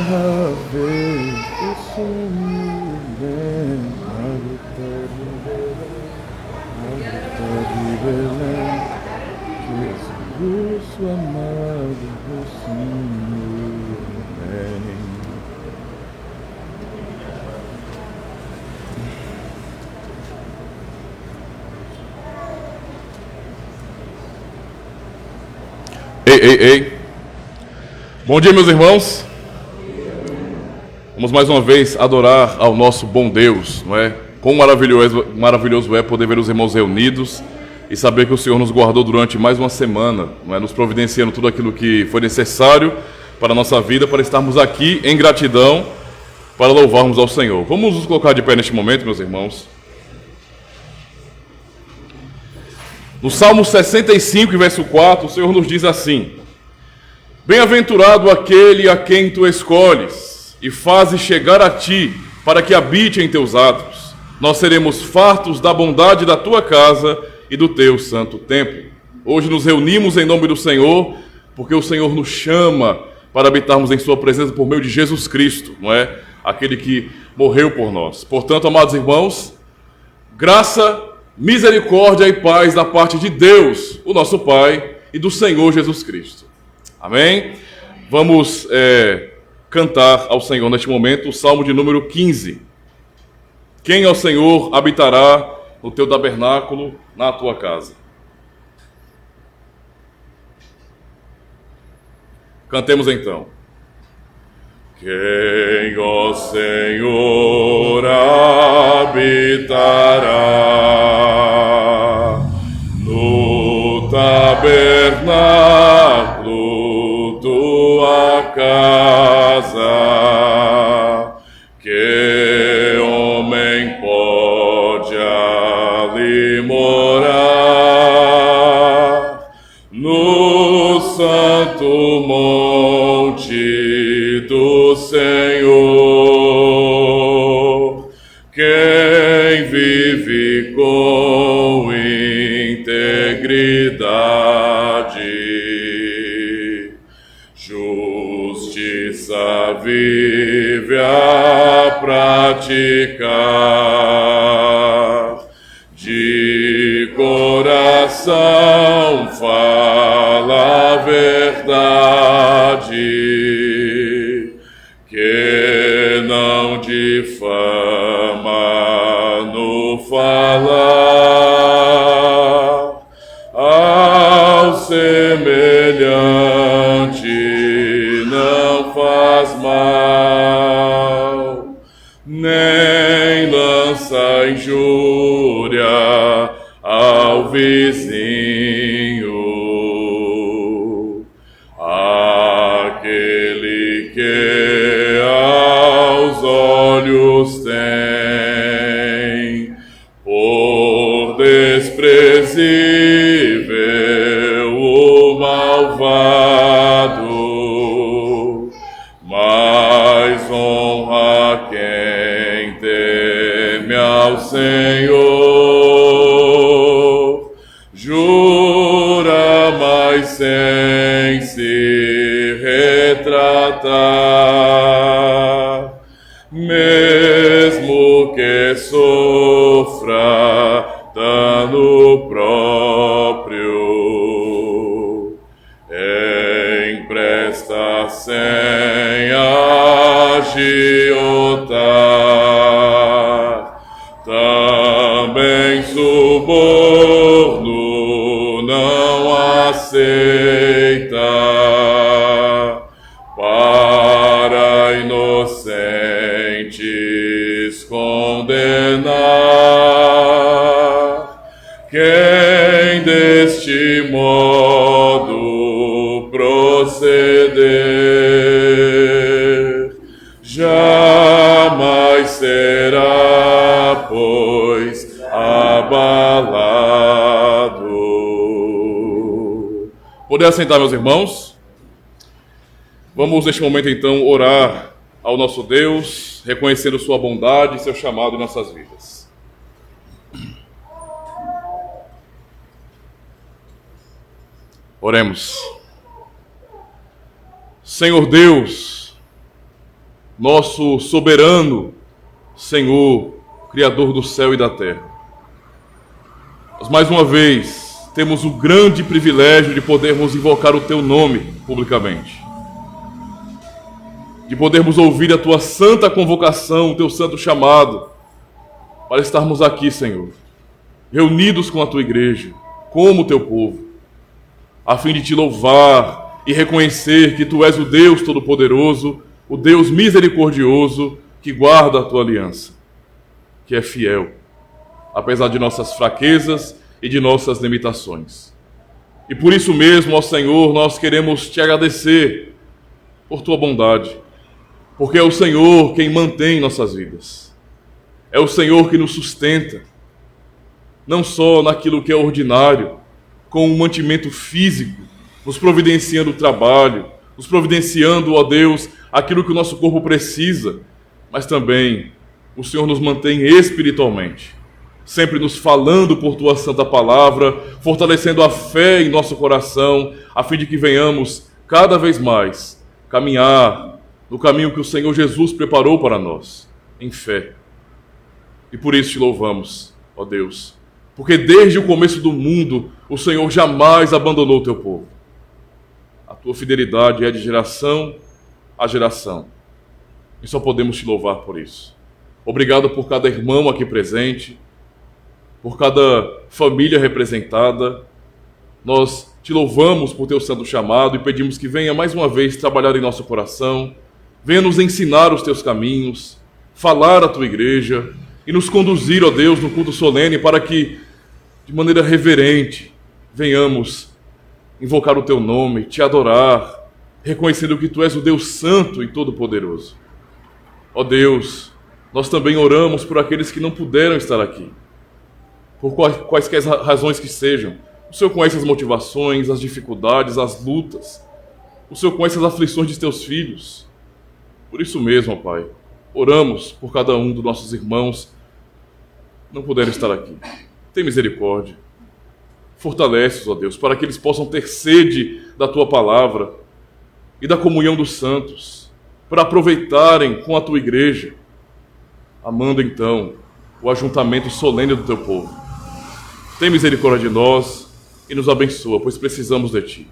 vez o sonho vem, a luta de Belém, Jesus amado, o Senhor vem. Ei. Bom dia, meus irmãos. Vamos mais uma vez adorar ao nosso bom Deus, não é? Quão maravilhoso é poder ver os irmãos reunidos e saber que o Senhor nos guardou durante mais uma semana, não é? Nos providenciando tudo aquilo que foi necessário para a nossa vida, para estarmos aqui em gratidão, para louvarmos ao Senhor. Vamos nos colocar de pé neste momento, meus irmãos. No Salmo 65, verso 4, o Senhor nos diz assim: Bem-aventurado aquele a quem tu escolhes e fazes chegar a ti, para que habite em teus atos. Nós seremos fartos da bondade da tua casa e do teu santo templo. Hoje nos reunimos em nome do Senhor, porque o Senhor nos chama para habitarmos em sua presença por meio de Jesus Cristo, não é? Aquele que morreu por nós. Portanto, amados irmãos, graça, misericórdia e paz da parte de Deus, o nosso Pai, e do Senhor Jesus Cristo. Amém? Vamos cantar ao Senhor neste momento o Salmo de número 15. Quem ao Senhor habitará no teu tabernáculo, na tua casa? Cantemos então. Quem, ó Senhor, habitará no tabernáculo, tua casa? Que homem pode ali morar no santo monte do Senhor? Quem vive com integridade, justiça vive a praticar, de coração fala a verdade, que não difama no falar, ao semelhante não faz mal, nem lança injúria ao vizinho. Aquele que aos olhos tem por desprezível o malvado, mas honra quem teme ao Senhor, jura, mas sem se retratar, mesmo que sofra dano próprio, empresta sem agiotar, também suborno não aceita, para inocentes condenar. Quem deste modo proceder jamais será, pois, abalado. Poder assentar, meus irmãos? Vamos neste momento então orar ao nosso Deus, reconhecendo sua bondade e seu chamado em nossas vidas. Oremos. Senhor Deus, nosso soberano Senhor, Criador do céu e da terra. Nós mais uma vez temos o grande privilégio de podermos invocar o Teu nome publicamente, de podermos ouvir a Tua santa convocação, o Teu santo chamado, para estarmos aqui, Senhor, reunidos com a Tua igreja, como o Teu povo, a fim de Te louvar e reconhecer que Tu és o Deus Todo-Poderoso, o Deus misericordioso que guarda a Tua aliança, que é fiel, apesar de nossas fraquezas e de nossas limitações. E por isso mesmo, ó Senhor, nós queremos Te agradecer por Tua bondade, porque é o Senhor quem mantém nossas vidas. É o Senhor que nos sustenta, não só naquilo que é ordinário, com o mantimento físico, nos providenciando o trabalho, nos providenciando, ó Deus, aquilo que o nosso corpo precisa, mas também o Senhor nos mantém espiritualmente, sempre nos falando por Tua santa palavra, fortalecendo a fé em nosso coração, a fim de que venhamos cada vez mais caminhar no caminho que o Senhor Jesus preparou para nós, em fé. E por isso Te louvamos, ó Deus, porque desde o começo do mundo o Senhor jamais abandonou o Teu povo. A Tua fidelidade é de geração a geração, e só podemos Te louvar por isso. Obrigado por cada irmão aqui presente, por cada família representada. Nós Te louvamos por Teu santo chamado e pedimos que venha mais uma vez trabalhar em nosso coração, venha nos ensinar os Teus caminhos, falar à Tua igreja e nos conduzir, ó Deus, no culto solene, para que, de maneira reverente, venhamos invocar o Teu nome, Te adorar, reconhecendo que Tu és o Deus Santo e Todo-Poderoso. Ó Deus, nós também oramos por aqueles que não puderam estar aqui, por quaisquer razões que sejam. O Senhor conhece as motivações, as dificuldades, as lutas. O Senhor conhece as aflições de Teus filhos. Por isso mesmo, ó Pai, oramos por cada um dos nossos irmãos que não puderam estar aqui. Tem misericórdia. Fortalece-os, ó Deus, para que eles possam ter sede da Tua palavra e da comunhão dos santos, para aproveitarem com a Tua igreja, amando então o ajuntamento solene do Teu povo. Tem misericórdia de nós e nos abençoa, pois precisamos de Ti.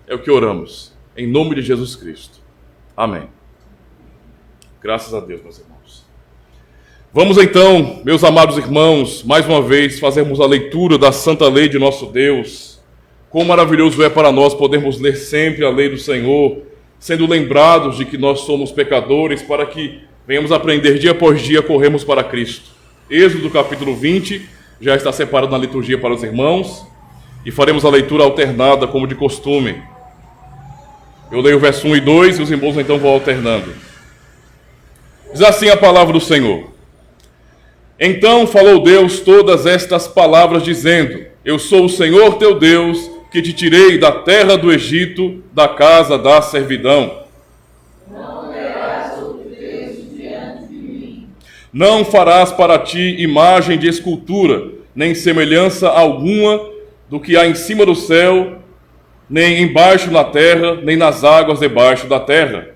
É o que oramos, em nome de Jesus Cristo. Amém. Graças a Deus, meus irmãos. Vamos então, meus amados irmãos, mais uma vez fazermos a leitura da santa lei de nosso Deus. Quão maravilhoso é para nós podermos ler sempre a lei do Senhor, sendo lembrados de que nós somos pecadores, para que venhamos aprender dia após dia a corrermos para Cristo. Êxodo capítulo 20, já está separado na liturgia para os irmãos, e faremos a leitura alternada como de costume. Eu leio o verso 1 e 2 e os irmãos então vão alternando. Diz assim a palavra do Senhor. Então falou Deus todas estas palavras, dizendo: Eu sou o Senhor teu Deus, que te tirei da terra do Egito, da casa da servidão. Não terás outro Deus diante de mim. Não farás para ti imagem de escultura, nem semelhança alguma do que há em cima do céu, nem embaixo na terra, nem nas águas debaixo da terra.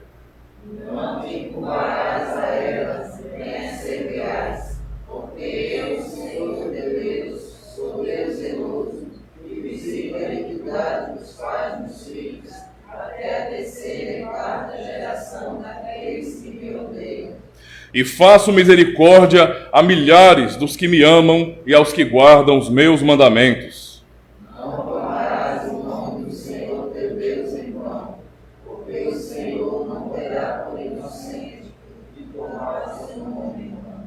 Não te curvarás a elas, nem as servirás, porque eu, Senhor teu Deus, sou Deus zeloso, que visita a iniquidade dos pais nos filhos, até a terceira e quarta geração daqueles que me odeiam. E faço misericórdia a milhares dos que me amam e aos que guardam os meus mandamentos. Não tomarás o nome do Senhor teu Deus em vão, porque o Senhor não terá por inocente de tomar o seu nome em vão.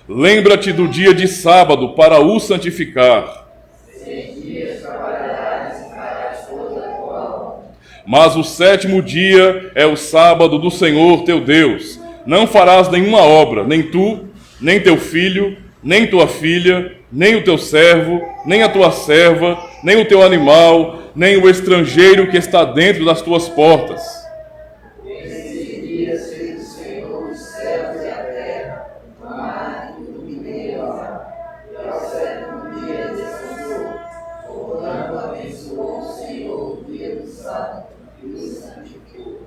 Lembra-te do dia de sábado para o santificar. 6 dias trabalharás e farás toda a tua obra. Mas o sétimo dia é o sábado do Senhor teu Deus. Não farás nenhuma obra, nem tu, nem teu filho, nem tua filha, nem o teu servo, nem a tua serva, nem o teu animal, nem o estrangeiro que está dentro das tuas portas. Nesses dias fez o Senhor os céus e a terra, o mar e tudo que nele há. E ao sétimo dia descansou, portanto abençoou o Senhor o dia do sábado e o santificou.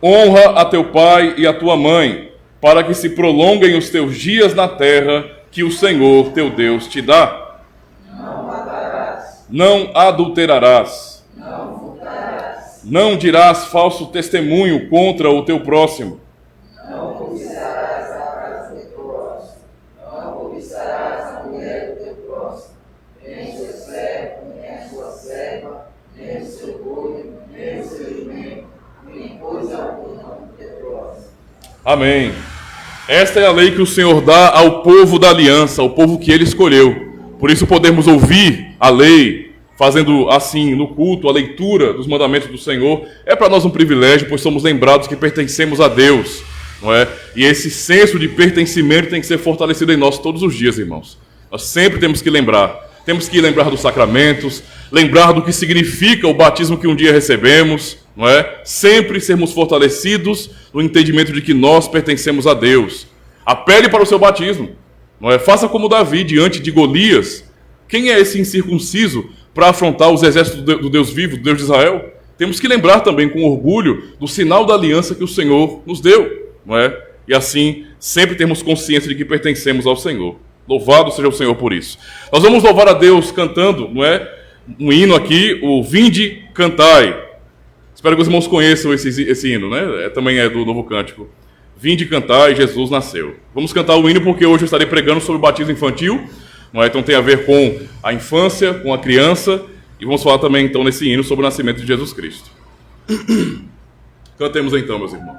Honra a teu pai e a tua mãe, para que se prolonguem os teus dias na terra que o Senhor teu Deus te dá. Não matarás. Não adulterarás. Não furtarás. Não dirás falso testemunho contra o teu próximo. Não cobiçarás a casa do teu próximo. Não cobiçarás a mulher do teu próximo. Nem o seu servo, nem a sua serva, nem o seu boi, nem o seu jumento, nem coisa alguma do teu próximo. Amém. Esta é a lei que o Senhor dá ao povo da aliança, ao povo que ele escolheu. Por isso podemos ouvir a lei, fazendo assim no culto, a leitura dos mandamentos do Senhor. É para nós um privilégio, pois somos lembrados que pertencemos a Deus, não é? E esse senso de pertencimento tem que ser fortalecido em nós todos os dias, irmãos. Nós sempre temos que lembrar. Temos que lembrar dos sacramentos, lembrar do que significa o batismo que um dia recebemos, não é? Sempre sermos fortalecidos no entendimento de que nós pertencemos a Deus. Apele para o seu batismo, não é? Faça como Davi diante de Golias. Quem é esse incircunciso para afrontar os exércitos do Deus vivo, do Deus de Israel? Temos que lembrar também com orgulho do sinal da aliança que o Senhor nos deu, não é? E assim, sempre temos consciência de que pertencemos ao Senhor. Louvado seja o Senhor por isso. Nós vamos louvar a Deus cantando, não é? Um hino aqui, o Vinde Cantai. Espero que os irmãos conheçam esse hino, né? Também é do Novo Cântico. Vinde Cantai, Jesus nasceu. Vamos cantar o hino porque hoje eu estarei pregando sobre o batismo infantil, não é? Então tem a ver com a infância, com a criança, e vamos falar também então nesse hino sobre o nascimento de Jesus Cristo. Cantemos então, meus irmãos.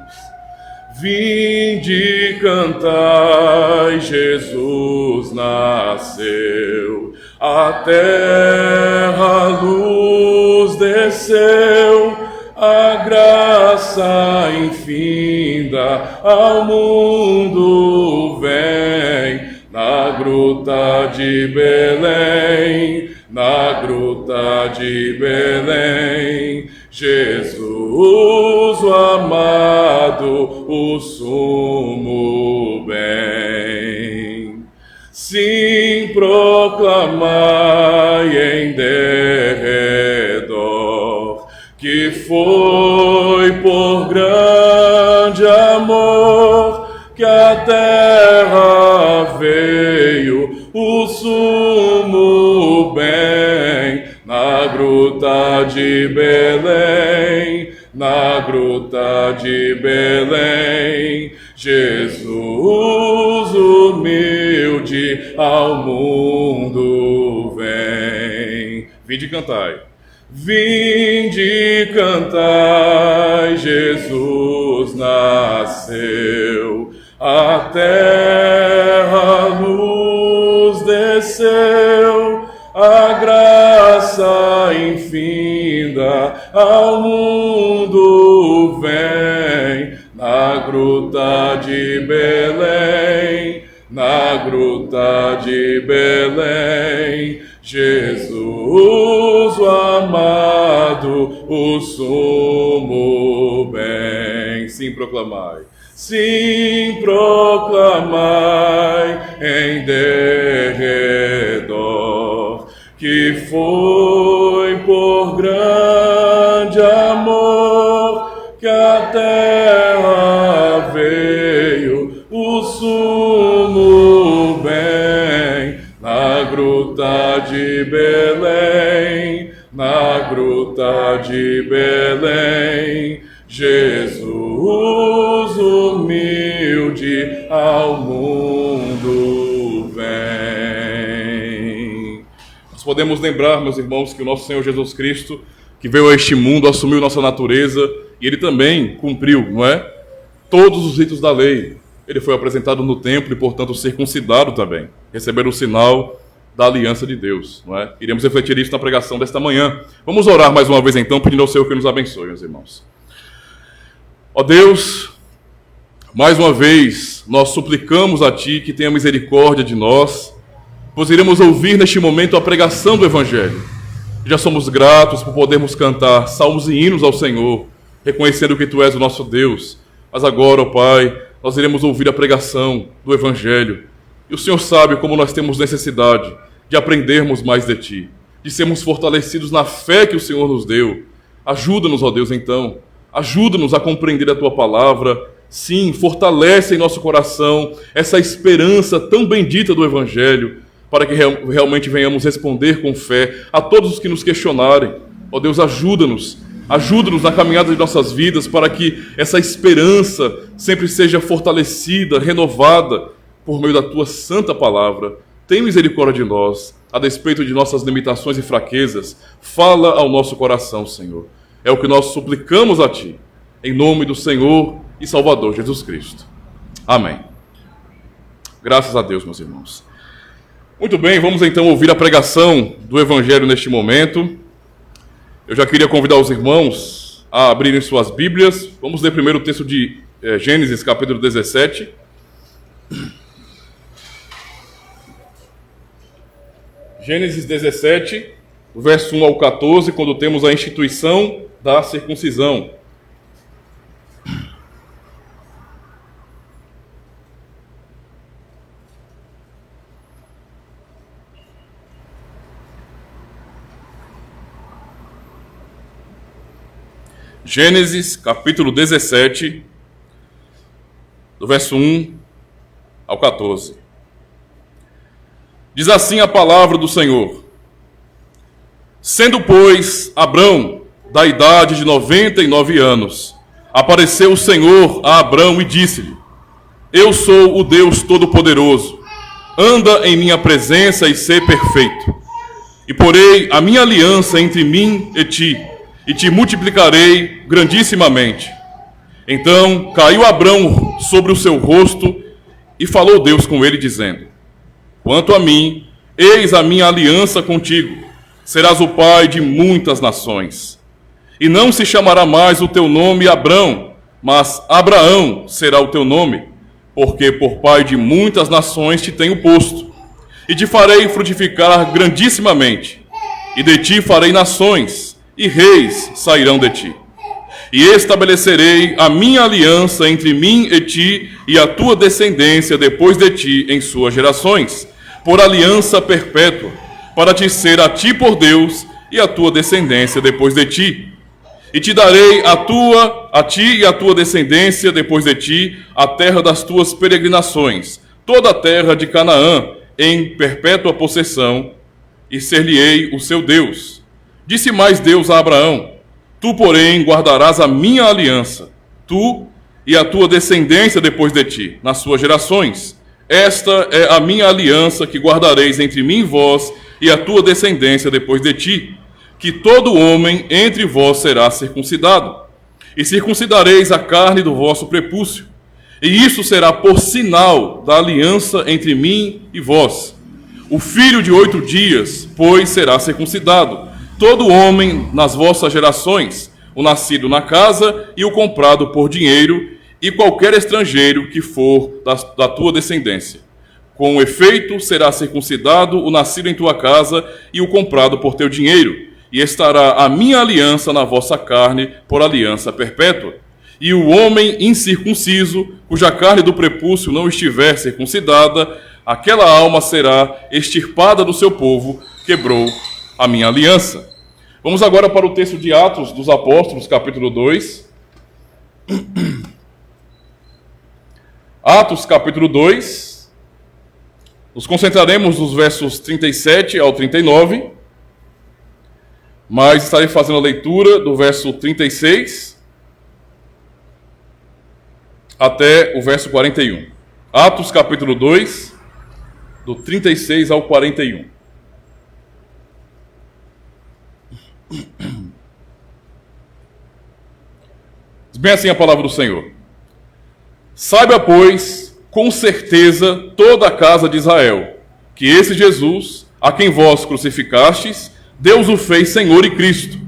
Vinde cantai, Jesus nasceu, a terra a luz desceu, a graça infinda ao mundo vem, na gruta de Belém, na gruta de Belém. Jesus, o amado, o sumo bem. Sim, proclamai em derredor que foi por grande amor que a terra veio o sumo bem. Na gruta de Belém, na gruta de Belém, Jesus humilde ao mundo vem. Vinde cantai. Vinde cantai, Jesus nasceu, a terra a luz desceu, a graça infinda ao mundo vem, na gruta de Belém, na gruta de Belém, Jesus, o amado, o sumo bem. Sim, proclamai. Sim, proclamai em derredor que foi por grande amor que a terra veio o sumo bem. Na gruta de Belém, na gruta de Belém, Jesus humilde ao mundo vem. Nós podemos lembrar, meus irmãos, que o nosso Senhor Jesus Cristo, que veio a este mundo, assumiu nossa natureza, e ele também cumpriu, não é? Todos os ritos da lei. Ele foi apresentado no templo e, portanto, circuncidado também. Receber o sinal da aliança de Deus, não é? Iremos refletir isso na pregação desta manhã. Vamos orar mais uma vez então, pedindo ao Senhor que nos abençoe, meus irmãos. Ó Deus, mais uma vez nós suplicamos a Ti que tenha misericórdia de nós, pois iremos ouvir neste momento a pregação do Evangelho. Já somos gratos por podermos cantar salmos e hinos ao Senhor, reconhecendo que Tu és o nosso Deus. Mas agora, ó Pai, nós iremos ouvir a pregação do Evangelho. E o Senhor sabe como nós temos necessidade de aprendermos mais de Ti, de sermos fortalecidos na fé que o Senhor nos deu. Ajuda-nos, ó Deus, então, Ajuda-nos a compreender a Tua palavra. Sim, fortalece em nosso coração essa esperança tão bendita do Evangelho, para que realmente venhamos responder com fé a todos os que nos questionarem. Ó Deus, ajuda-nos na caminhada de nossas vidas, para que essa esperança sempre seja fortalecida, renovada, por meio da Tua santa palavra. Tem misericórdia de nós, a despeito de nossas limitações e fraquezas. Fala ao nosso coração, Senhor. É o que nós suplicamos a Ti, em nome do Senhor e Salvador Jesus Cristo. Amém. Graças a Deus, meus irmãos. Muito bem, vamos então ouvir a pregação do Evangelho neste momento. Eu já queria convidar os irmãos a abrirem suas Bíblias. Vamos ler primeiro o texto de Gênesis, capítulo 17. Gênesis 17, do verso 1 ao 14, quando temos a instituição da circuncisão. Gênesis, capítulo 17, do verso 1 ao 14. Diz assim a palavra do Senhor: Sendo, pois, Abrão da idade de 99 anos, apareceu o Senhor a Abrão e disse-lhe: Eu sou o Deus Todo-Poderoso, anda em minha presença e sê perfeito. E porei a minha aliança entre mim e te multiplicarei grandissimamente. Então caiu Abrão sobre o seu rosto, e falou Deus com ele, dizendo: Quanto a mim, eis a minha aliança contigo, serás o pai de muitas nações. E não se chamará mais o teu nome Abrão, mas Abraão será o teu nome, porque por pai de muitas nações te tenho posto. E te farei frutificar grandissimamente, e de ti farei nações, e reis sairão de ti. E estabelecerei a minha aliança entre mim e ti e a tua descendência depois de ti em suas gerações, por aliança perpétua, para te ser a ti por Deus e a tua descendência depois de ti. E te darei a ti e a tua descendência depois de ti a terra das tuas peregrinações, toda a terra de Canaã, em perpétua possessão, e ser-lhe-ei o seu Deus. Disse mais Deus a Abraão: Tu, porém, guardarás a minha aliança, tu e a tua descendência depois de ti, nas suas gerações. Esta é a minha aliança que guardareis entre mim e vós e a tua descendência depois de ti, que todo homem entre vós será circuncidado. E circuncidareis a carne do vosso prepúcio. E isso será por sinal da aliança entre mim e vós. O filho de 8 dias, pois, será circuncidado. Todo homem nas vossas gerações, o nascido na casa e o comprado por dinheiro, e qualquer estrangeiro que for da tua descendência. Com efeito, será circuncidado o nascido em tua casa e o comprado por teu dinheiro, e estará a minha aliança na vossa carne por aliança perpétua. E o homem incircunciso, cuja carne do prepúcio não estiver circuncidada, aquela alma será extirpada do seu povo, quebrou a minha aliança. Vamos agora para o texto de Atos dos Apóstolos, capítulo 2. Atos, capítulo 2. Nos concentraremos nos versos 37 ao 39, mas estarei fazendo a leitura do verso 36 até o verso 41. Atos, capítulo 2, do 36 ao 41. Diz bem assim a palavra do Senhor: Saiba, pois, com certeza toda a casa de Israel, que esse Jesus, a quem vós crucificastes, Deus o fez Senhor e Cristo.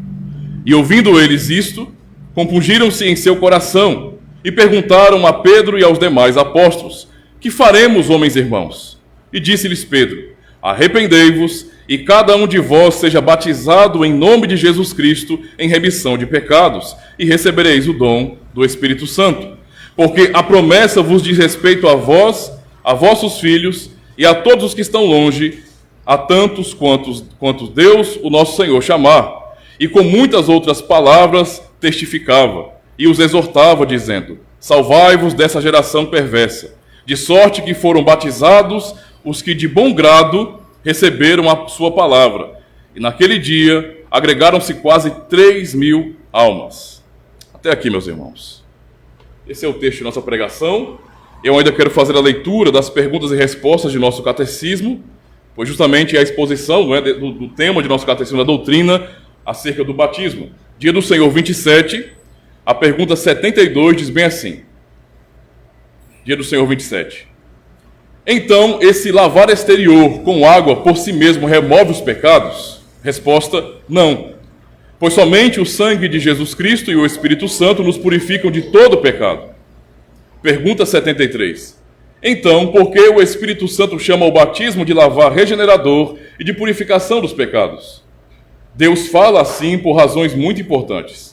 E ouvindo eles isto, compungiram-se em seu coração, e perguntaram a Pedro e aos demais apóstolos: Que faremos, homens irmãos? E disse-lhes Pedro: Arrependei-vos, e cada um de vós seja batizado em nome de Jesus Cristo em remissão de pecados, e recebereis o dom do Espírito Santo. Porque a promessa vos diz respeito a vós, a vossos filhos e a todos os que estão longe, a tantos quantos Deus, o nosso Senhor, chamar. E com muitas outras palavras testificava, e os exortava, dizendo: salvai-vos dessa geração perversa, de sorte que foram batizados os que de bom grado receberam a sua palavra. E naquele dia agregaram-se quase 3.000 almas. Até aqui, meus irmãos. Esse é o texto de nossa pregação. Eu ainda quero fazer a leitura das perguntas e respostas de nosso catecismo, pois justamente é a exposição, não é, do tema de nosso catecismo, da doutrina acerca do batismo. Dia do Senhor 27, a pergunta 72 diz bem assim. Dia do Senhor 27. Então, esse lavar exterior com água por si mesmo remove os pecados? Resposta: não. Pois somente o sangue de Jesus Cristo e o Espírito Santo nos purificam de todo pecado. Pergunta 73. Então, por que o Espírito Santo chama o batismo de lavar regenerador e de purificação dos pecados? Deus fala assim por razões muito importantes.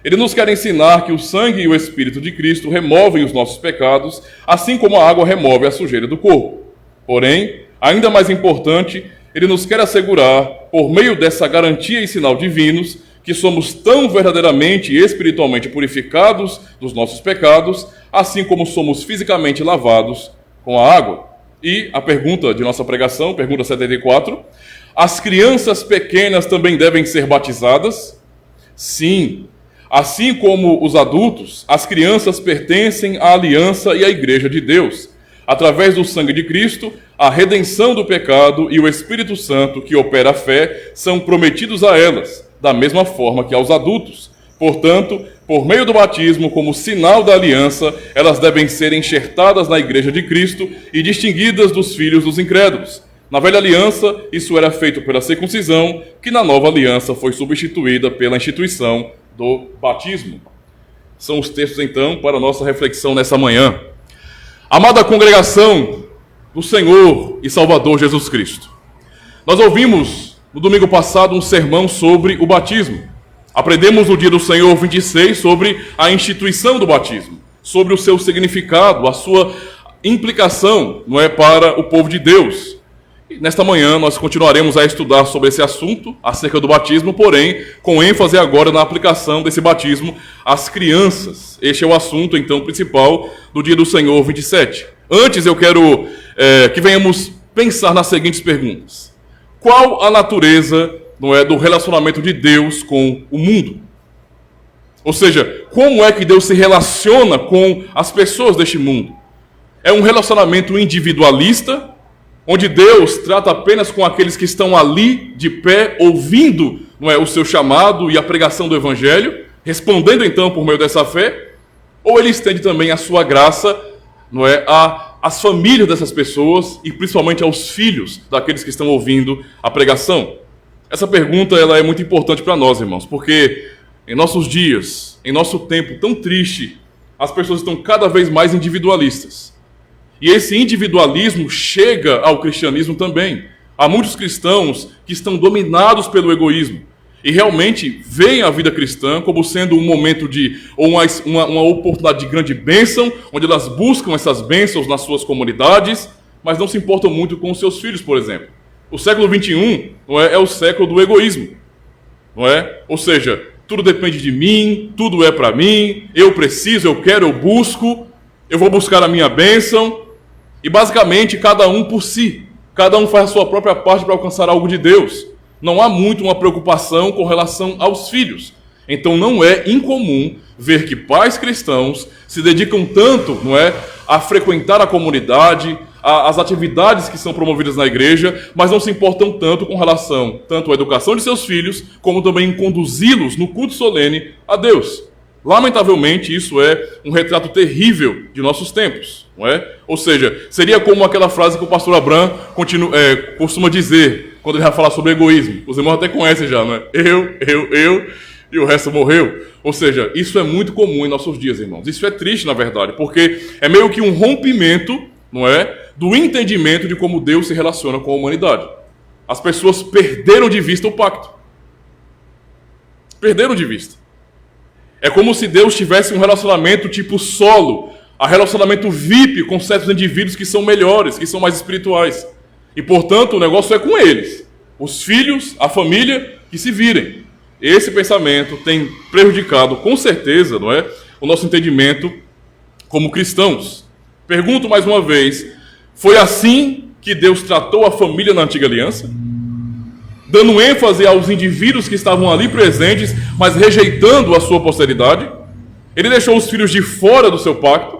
Ele nos quer ensinar que o sangue e o Espírito de Cristo removem os nossos pecados, assim como a água remove a sujeira do corpo. Porém, ainda mais importante, ele nos quer assegurar, por meio dessa garantia e sinal divinos, que somos tão verdadeiramente e espiritualmente purificados dos nossos pecados, assim como somos fisicamente lavados com a água. E a pergunta de nossa pregação, pergunta 74, as crianças pequenas também devem ser batizadas? Sim. Assim como os adultos, as crianças pertencem à aliança e à igreja de Deus. Através do sangue de Cristo, a redenção do pecado e o Espírito Santo, que opera a fé, são prometidos a elas, da mesma forma que aos adultos. Portanto, por meio do batismo, como sinal da aliança, elas devem ser enxertadas na igreja de Cristo e distinguidas dos filhos dos incrédulos. Na velha aliança, isso era feito pela circuncisão, que na nova aliança foi substituída pela instituição do batismo. São os textos, então, para a nossa reflexão nessa manhã. Amada congregação do Senhor e Salvador Jesus Cristo, nós ouvimos no domingo passado um sermão sobre o batismo. Aprendemos no dia do Senhor 26 sobre a instituição do batismo, sobre o seu significado, a sua implicação, não é, para o povo de Deus. E nesta manhã nós continuaremos a estudar sobre esse assunto, acerca do batismo, porém com ênfase agora na aplicação desse batismo às crianças. Este é o assunto, então, principal do dia do Senhor 27. Antes eu quero que venhamos pensar nas seguintes perguntas. Qual a natureza, não é, do relacionamento de Deus com o mundo? Ou seja, como é que Deus se relaciona com as pessoas deste mundo? É um relacionamento individualista, onde Deus trata apenas com aqueles que estão ali de pé, ouvindo, não é, o seu chamado e a pregação do Evangelho, respondendo então por meio dessa fé? Ou ele estende também a sua graça, não é, às famílias dessas pessoas e principalmente aos filhos daqueles que estão ouvindo a pregação? Essa pergunta ela é muito importante para nós, irmãos, porque em nossos dias, em nosso tempo tão triste, as pessoas estão cada vez mais individualistas. E esse individualismo chega ao cristianismo também. Há muitos cristãos que estão dominados pelo egoísmo e realmente veem a vida cristã como sendo um momento ou uma oportunidade de grande bênção, onde elas buscam essas bênçãos nas suas comunidades, mas não se importam muito com os seus filhos, por exemplo. O século XXI não é o século do egoísmo, não é? Ou seja, tudo depende de mim, tudo é para mim, eu preciso, eu quero, eu busco, eu vou buscar a minha bênção. E basicamente cada um por si, cada um faz a sua própria parte para alcançar algo de Deus. Não há muito uma preocupação com relação aos filhos. Então não é incomum ver que pais cristãos se dedicam tanto, não é, a frequentar a comunidade, as atividades que são promovidas na igreja, mas não se importam tanto com relação tanto à educação de seus filhos, como também em conduzi-los no culto solene a Deus. Lamentavelmente, isso é um retrato terrível de nossos tempos, não é? Ou seja, seria como aquela frase que o pastor Abraham costuma dizer quando ele vai falar sobre egoísmo. Os irmãos até conhecem já, não é? Eu, e o resto morreu. Ou seja, isso é muito comum em nossos dias, irmãos. Isso é triste, na verdade, porque é meio que um rompimento, não é, do entendimento de como Deus se relaciona com a humanidade. As pessoas perderam de vista o pacto. Perderam de vista. É como se Deus tivesse um relacionamento tipo solo, um relacionamento VIP com certos indivíduos que são melhores, que são mais espirituais. E, portanto, o negócio é com eles. Os filhos, a família, que se virem. esse pensamento tem prejudicado, com certeza, não é, o nosso entendimento como cristãos. Pergunto mais uma vez, foi assim que Deus tratou a família na Antiga Aliança? Dando ênfase aos indivíduos que estavam ali presentes, mas rejeitando a sua posteridade? Ele deixou os filhos de fora do seu pacto?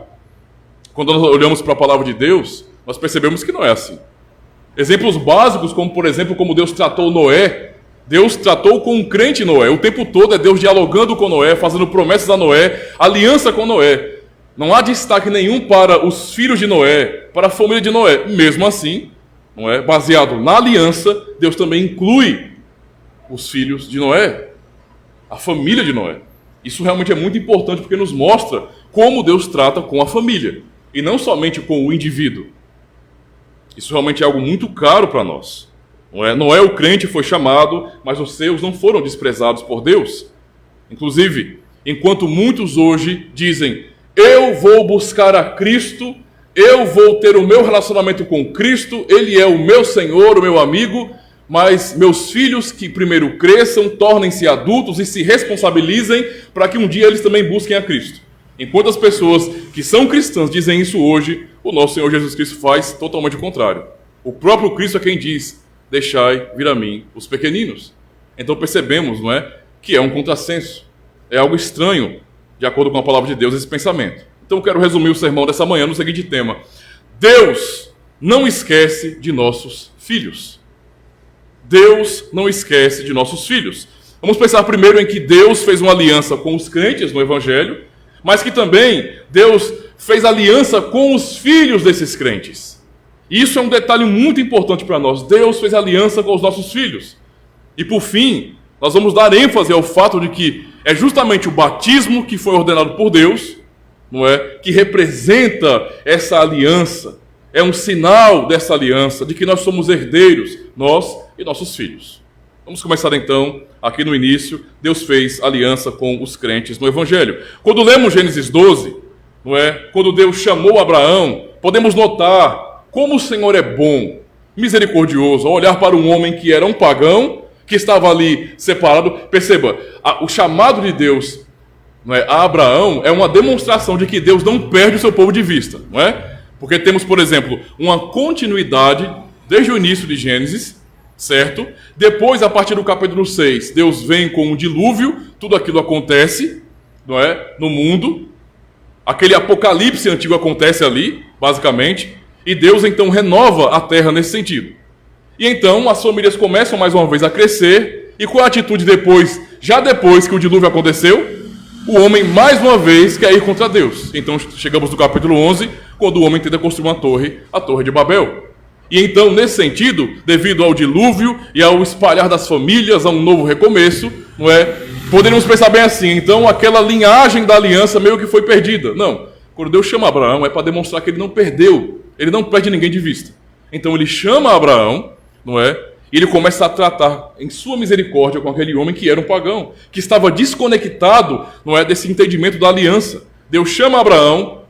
Quando nós olhamos para a palavra de Deus, nós percebemos que não é assim. Exemplos básicos, como por exemplo, como Deus tratou Noé. Deus tratou com um crente Noé. O tempo todo é Deus dialogando com Noé, fazendo promessas a Noé, aliança com Noé. Não há destaque nenhum para os filhos de Noé, para a família de Noé. Mesmo assim, não é? Baseado na aliança, Deus também inclui os filhos de Noé, a família de Noé. Isso realmente é muito importante porque nos mostra como Deus trata com a família e não somente com o indivíduo. Isso realmente é algo muito caro para nós. Noé, o crente, foi chamado, mas os seus não foram desprezados por Deus. Inclusive, enquanto muitos hoje dizem, eu vou buscar a Cristo, eu vou ter o meu relacionamento com Cristo, Ele é o meu Senhor, o meu amigo, mas meus filhos que primeiro cresçam, tornem-se adultos e se responsabilizem para que um dia eles também busquem a Cristo. Enquanto as pessoas que são cristãs dizem isso hoje, o nosso Senhor Jesus Cristo faz totalmente o contrário. O próprio Cristo é quem diz, deixai vir a mim os pequeninos. Então percebemos, não é, que é um contrassenso, é algo estranho, de acordo com a palavra de Deus, esse pensamento. Então eu quero resumir o sermão dessa manhã no seguinte tema: Deus não esquece de nossos filhos. Deus não esquece de nossos filhos. Vamos pensar primeiro em que Deus fez uma aliança com os crentes no Evangelho, mas que também Deus fez aliança com os filhos desses crentes. Isso é um detalhe muito importante para nós. Deus fez aliança com os nossos filhos. E por fim, nós vamos dar ênfase ao fato de que é justamente o batismo que foi ordenado por Deus, não é, que representa essa aliança. É um sinal dessa aliança, de que nós somos herdeiros, nós e nossos filhos. Vamos começar então, aqui no início, Deus fez aliança com os crentes no Evangelho. Quando lemos Gênesis 12, não é, quando Deus chamou Abraão, podemos notar como o Senhor é bom, misericordioso, ao olhar para um homem que era um pagão, que estava ali separado. Perceba, o chamado de Deus, não é, a Abraão é uma demonstração de que Deus não perde o seu povo de vista, não é? Porque temos, por exemplo, uma continuidade desde o início de Gênesis, certo? Depois, a partir do capítulo 6, Deus vem com um dilúvio, tudo aquilo acontece, não é, no mundo. Aquele apocalipse antigo acontece ali, basicamente, e Deus então renova a terra nesse sentido. E então as famílias começam mais uma vez a crescer, e qual a atitude depois, já depois que o dilúvio aconteceu? O homem mais uma vez quer ir contra Deus. Então chegamos no capítulo 11, quando o homem tenta construir uma torre, a Torre de Babel. E então, nesse sentido, devido ao dilúvio e ao espalhar das famílias, a um novo recomeço, não é? Poderíamos pensar bem assim, então aquela linhagem da aliança meio que foi perdida. Não, quando Deus chama Abraão é para demonstrar que ele não perdeu, ele não perde ninguém de vista. Então ele chama Abraão, não é? E ele começa a tratar em sua misericórdia com aquele homem que era um pagão, que estava desconectado, não é, desse entendimento da aliança. Deus chama Abraão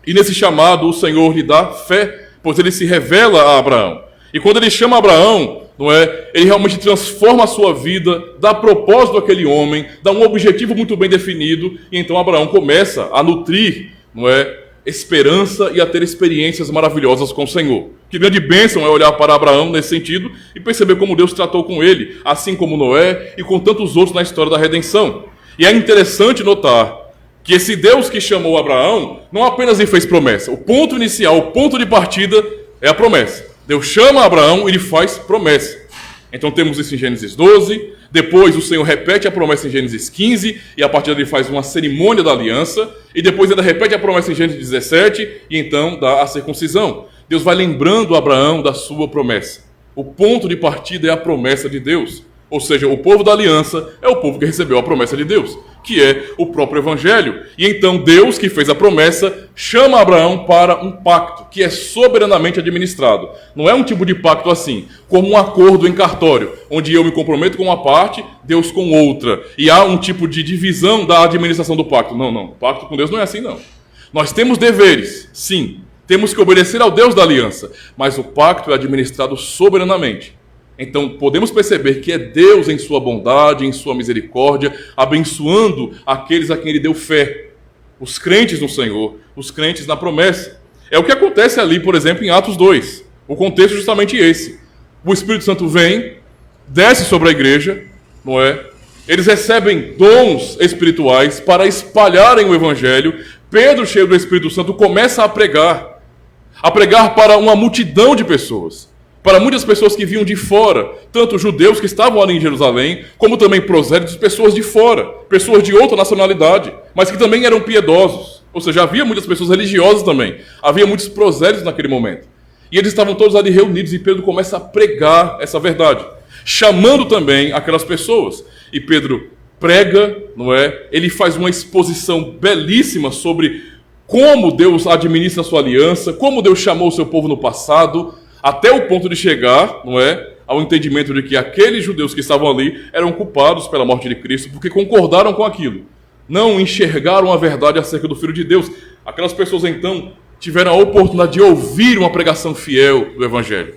e nesse chamado o Senhor lhe dá fé, pois ele se revela a Abraão. E quando ele chama Abraão, não é, ele realmente transforma a sua vida, dá propósito àquele homem, dá um objetivo muito bem definido, e então Abraão começa a nutrir, não é, esperança e a ter experiências maravilhosas com o Senhor. Que grande bênção é olhar para Abraão nesse sentido e perceber como Deus tratou com ele, assim como Noé e com tantos outros na história da redenção. E é interessante notar que esse Deus que chamou Abraão não apenas lhe fez promessa. O ponto inicial, o ponto de partida é a promessa. Deus chama Abraão e lhe faz promessa. Então temos isso em Gênesis 12, depois o Senhor repete a promessa em Gênesis 15, e a partir daí faz uma cerimônia da aliança, e depois ainda repete a promessa em Gênesis 17, e então dá a circuncisão. Deus vai lembrando Abraão da sua promessa. O ponto de partida é a promessa de Deus. Ou seja, o povo da aliança é o povo que recebeu a promessa de Deus, que é o próprio Evangelho. E então Deus, que fez a promessa, chama Abraão para um pacto que é soberanamente administrado. Não é um tipo de pacto assim, como um acordo em cartório, onde eu me comprometo com uma parte, Deus com outra. E há um tipo de divisão da administração do pacto. Não, não. O pacto com Deus não é assim, não. Nós temos deveres, sim. Temos que obedecer ao Deus da aliança. Mas o pacto é administrado soberanamente. Então podemos perceber que é Deus em sua bondade, em sua misericórdia, abençoando aqueles a quem Ele deu fé. Os crentes no Senhor, os crentes na promessa. É o que acontece ali, por exemplo, em Atos 2. O contexto é justamente esse. O Espírito Santo vem, desce sobre a igreja, não é? Eles recebem dons espirituais para espalharem o Evangelho. Pedro, cheio do Espírito Santo, começa a pregar para uma multidão de pessoas. Para muitas pessoas que vinham de fora, tanto judeus que estavam ali em Jerusalém, como também prosélitos, pessoas de fora, pessoas de outra nacionalidade, mas que também eram piedosos. Ou seja, havia muitas pessoas religiosas também. Havia muitos prosélitos naquele momento. E eles estavam todos ali reunidos e Pedro começa a pregar essa verdade, chamando também aquelas pessoas. E Pedro prega, não é? Ele faz uma exposição belíssima sobre como Deus administra a sua aliança, como Deus chamou o seu povo no passado, até o ponto de chegar, não é, ao entendimento de que aqueles judeus que estavam ali eram culpados pela morte de Cristo, porque concordaram com aquilo. Não enxergaram a verdade acerca do Filho de Deus. Aquelas pessoas, então, tiveram a oportunidade de ouvir uma pregação fiel do Evangelho.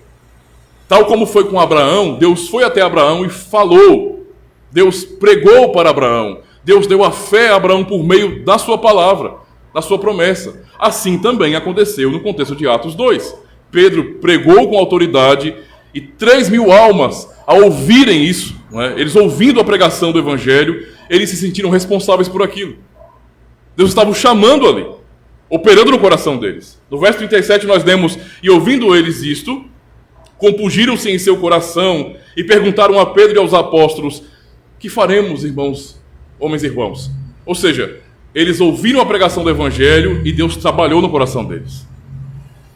Tal como foi com Abraão, Deus foi até Abraão e falou. Deus pregou para Abraão. Deus deu a fé a Abraão por meio da sua palavra, da sua promessa. Assim também aconteceu no contexto de Atos 2. Pedro pregou com autoridade e 3.000 almas, ao ouvirem isso, não é? Eles ouvindo a pregação do Evangelho, eles se sentiram responsáveis por aquilo. Deus estava o chamando ali, operando no coração deles. No verso 37 nós lemos: e ouvindo eles isto, compungiram-se em seu coração e perguntaram a Pedro e aos apóstolos: que faremos, irmãos, homens e irmãos? Ou seja, eles ouviram a pregação do Evangelho e Deus trabalhou no coração deles.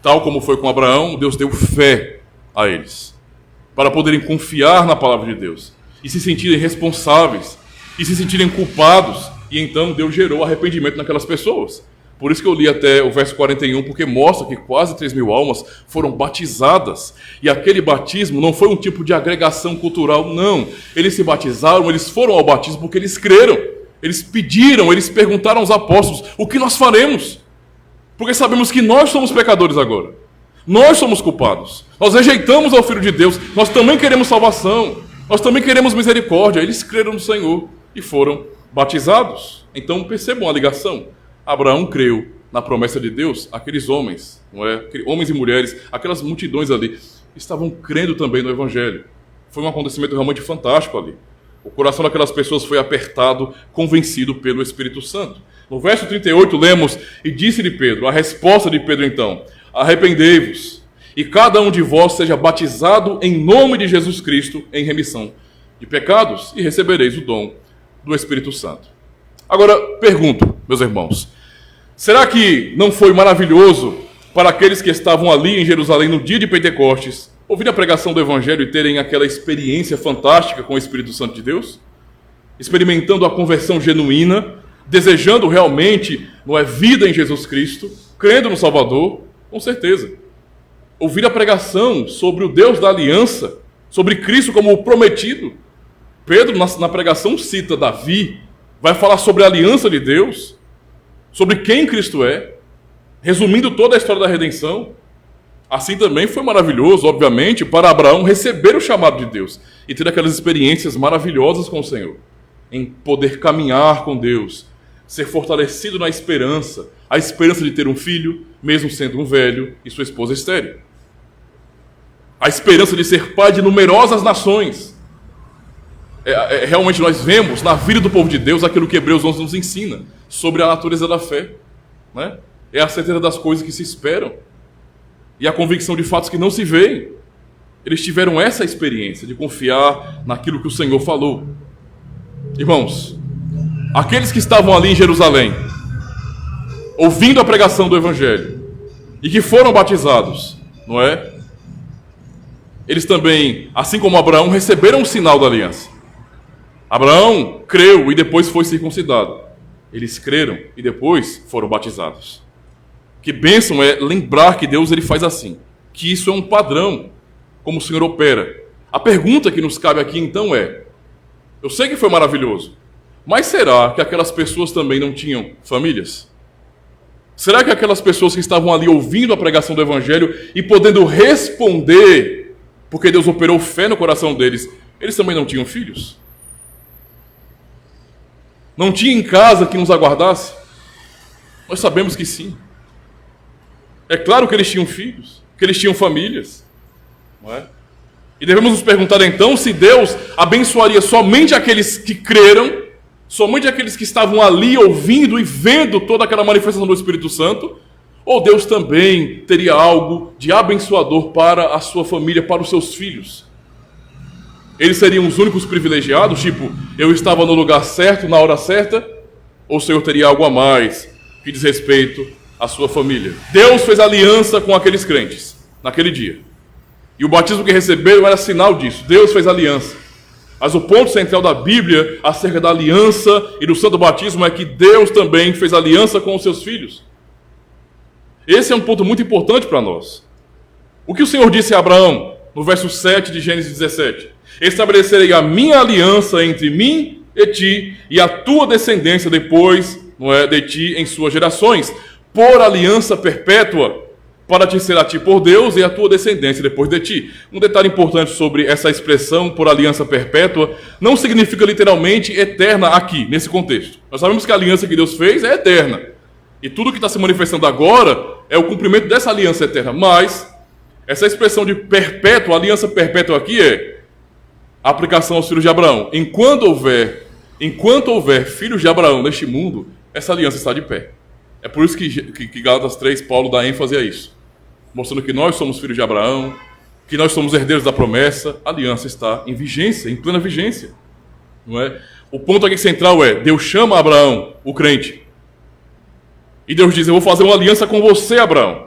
Tal como foi com Abraão, Deus deu fé a eles, para poderem confiar na palavra de Deus, e se sentirem responsáveis, e se sentirem culpados, e então Deus gerou arrependimento naquelas pessoas. Por isso que eu li até o verso 41, porque mostra que quase 3.000 almas foram batizadas, e aquele batismo não foi um tipo de agregação cultural, não. Eles se batizaram, eles foram ao batismo porque eles creram, eles pediram, eles perguntaram aos apóstolos: o que nós faremos? Porque sabemos que nós somos pecadores agora. Nós somos culpados. Nós rejeitamos ao Filho de Deus. Nós também queremos salvação. Nós também queremos misericórdia. Eles creram no Senhor e foram batizados. Então percebam a ligação. Abraão creu na promessa de Deus. Aqueles homens, não é? Homens e mulheres, aquelas multidões ali, estavam crendo também no Evangelho. Foi um acontecimento realmente fantástico ali. O coração daquelas pessoas foi apertado, convencido pelo Espírito Santo. No verso 38 lemos: e disse-lhe Pedro, a resposta de Pedro então: arrependei-vos, e cada um de vós seja batizado em nome de Jesus Cristo em remissão de pecados, e recebereis o dom do Espírito Santo. Agora, pergunto, meus irmãos, será que não foi maravilhoso para aqueles que estavam ali em Jerusalém no dia de Pentecostes ouvir a pregação do Evangelho e terem aquela experiência fantástica com o Espírito Santo de Deus? Experimentando a conversão genuína, desejando realmente, não é, vida em Jesus Cristo, crendo no Salvador, com certeza. Ouvir a pregação sobre o Deus da aliança, sobre Cristo como o prometido. Pedro, na pregação, cita Davi, vai falar sobre a aliança de Deus, sobre quem Cristo é, resumindo toda a história da redenção. Assim também foi maravilhoso, obviamente, para Abraão receber o chamado de Deus e ter aquelas experiências maravilhosas com o Senhor, em poder caminhar com Deus, ser fortalecido na esperança, a esperança de ter um filho, mesmo sendo um velho, e sua esposa estéril. A esperança de ser pai de numerosas nações. Realmente nós vemos na vida do povo de Deus aquilo que Hebreus 11 nos ensina, sobre a natureza da fé. Né? É a certeza das coisas que se esperam, e a convicção de fatos que não se veem. Eles tiveram essa experiência de confiar naquilo que o Senhor falou. Irmãos, aqueles que estavam ali em Jerusalém, ouvindo a pregação do Evangelho, e que foram batizados, não é? Eles também, assim como Abraão, receberam o sinal da aliança. Abraão creu e depois foi circuncidado. Eles creram e depois foram batizados. Que bênção é lembrar que Deus ele faz assim, que isso é um padrão, como o Senhor opera. A pergunta que nos cabe aqui então é: eu sei que foi maravilhoso, mas será que aquelas pessoas também não tinham famílias? Será que aquelas pessoas que estavam ali ouvindo a pregação do Evangelho e podendo responder porque Deus operou fé no coração deles, eles também não tinham filhos? Não tinha em casa que nos aguardasse? Nós sabemos que sim. É claro que eles tinham filhos, que eles tinham famílias, não é? E devemos nos perguntar então se Deus abençoaria somente aqueles que creram, somente aqueles que estavam ali ouvindo e vendo toda aquela manifestação do Espírito Santo, ou Deus também teria algo de abençoador para a sua família, para os seus filhos? Eles seriam os únicos privilegiados, tipo, eu estava no lugar certo, na hora certa, ou o Senhor teria algo a mais que diz respeito à sua família? Deus fez aliança com aqueles crentes naquele dia. E o batismo que receberam era sinal disso. Deus fez aliança. Mas o ponto central da Bíblia acerca da aliança e do santo batismo é que Deus também fez aliança com os seus filhos. Esse é um ponto muito importante para nós. O que o Senhor disse a Abraão, no verso 7 de Gênesis 17? Estabelecerei a minha aliança entre mim e ti, e a tua descendência depois, não é, de ti em suas gerações, por aliança perpétua, para te ser a ti por Deus e a tua descendência depois de ti. Um detalhe importante sobre essa expressão por aliança perpétua, não significa literalmente eterna aqui, nesse contexto. Nós sabemos que a aliança que Deus fez é eterna. E tudo que está se manifestando agora é o cumprimento dessa aliança eterna. Mas, essa expressão de perpétua, aliança perpétua aqui é a aplicação aos filhos de Abraão. Enquanto houver filhos de Abraão neste mundo, essa aliança está de pé. É por isso que Gálatas 3, Paulo dá ênfase a isso, mostrando que nós somos filhos de Abraão, que nós somos herdeiros da promessa. A aliança está em vigência, em plena vigência, não é? O ponto aqui central é, Deus chama Abraão, o crente, e Deus diz, eu vou fazer uma aliança com você, Abraão.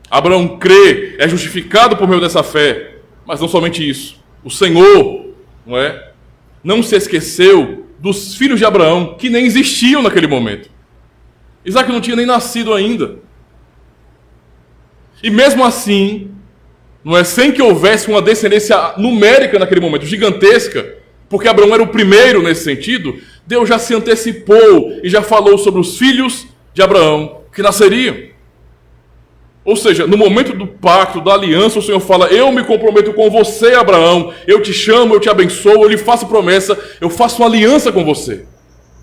Abraão crê, é justificado por meio dessa fé, mas não somente isso. O Senhor, não é? Não se esqueceu dos filhos de Abraão, que nem existiam naquele momento. Isaac não tinha nem nascido ainda. E mesmo assim, não é, sem que houvesse uma descendência numérica naquele momento, gigantesca, porque Abraão era o primeiro nesse sentido, Deus já se antecipou e já falou sobre os filhos de Abraão que nasceriam. Ou seja, no momento do pacto, da aliança, o Senhor fala, eu me comprometo com você, Abraão, eu te chamo, eu te abençoo, eu lhe faço promessa, eu faço uma aliança com você,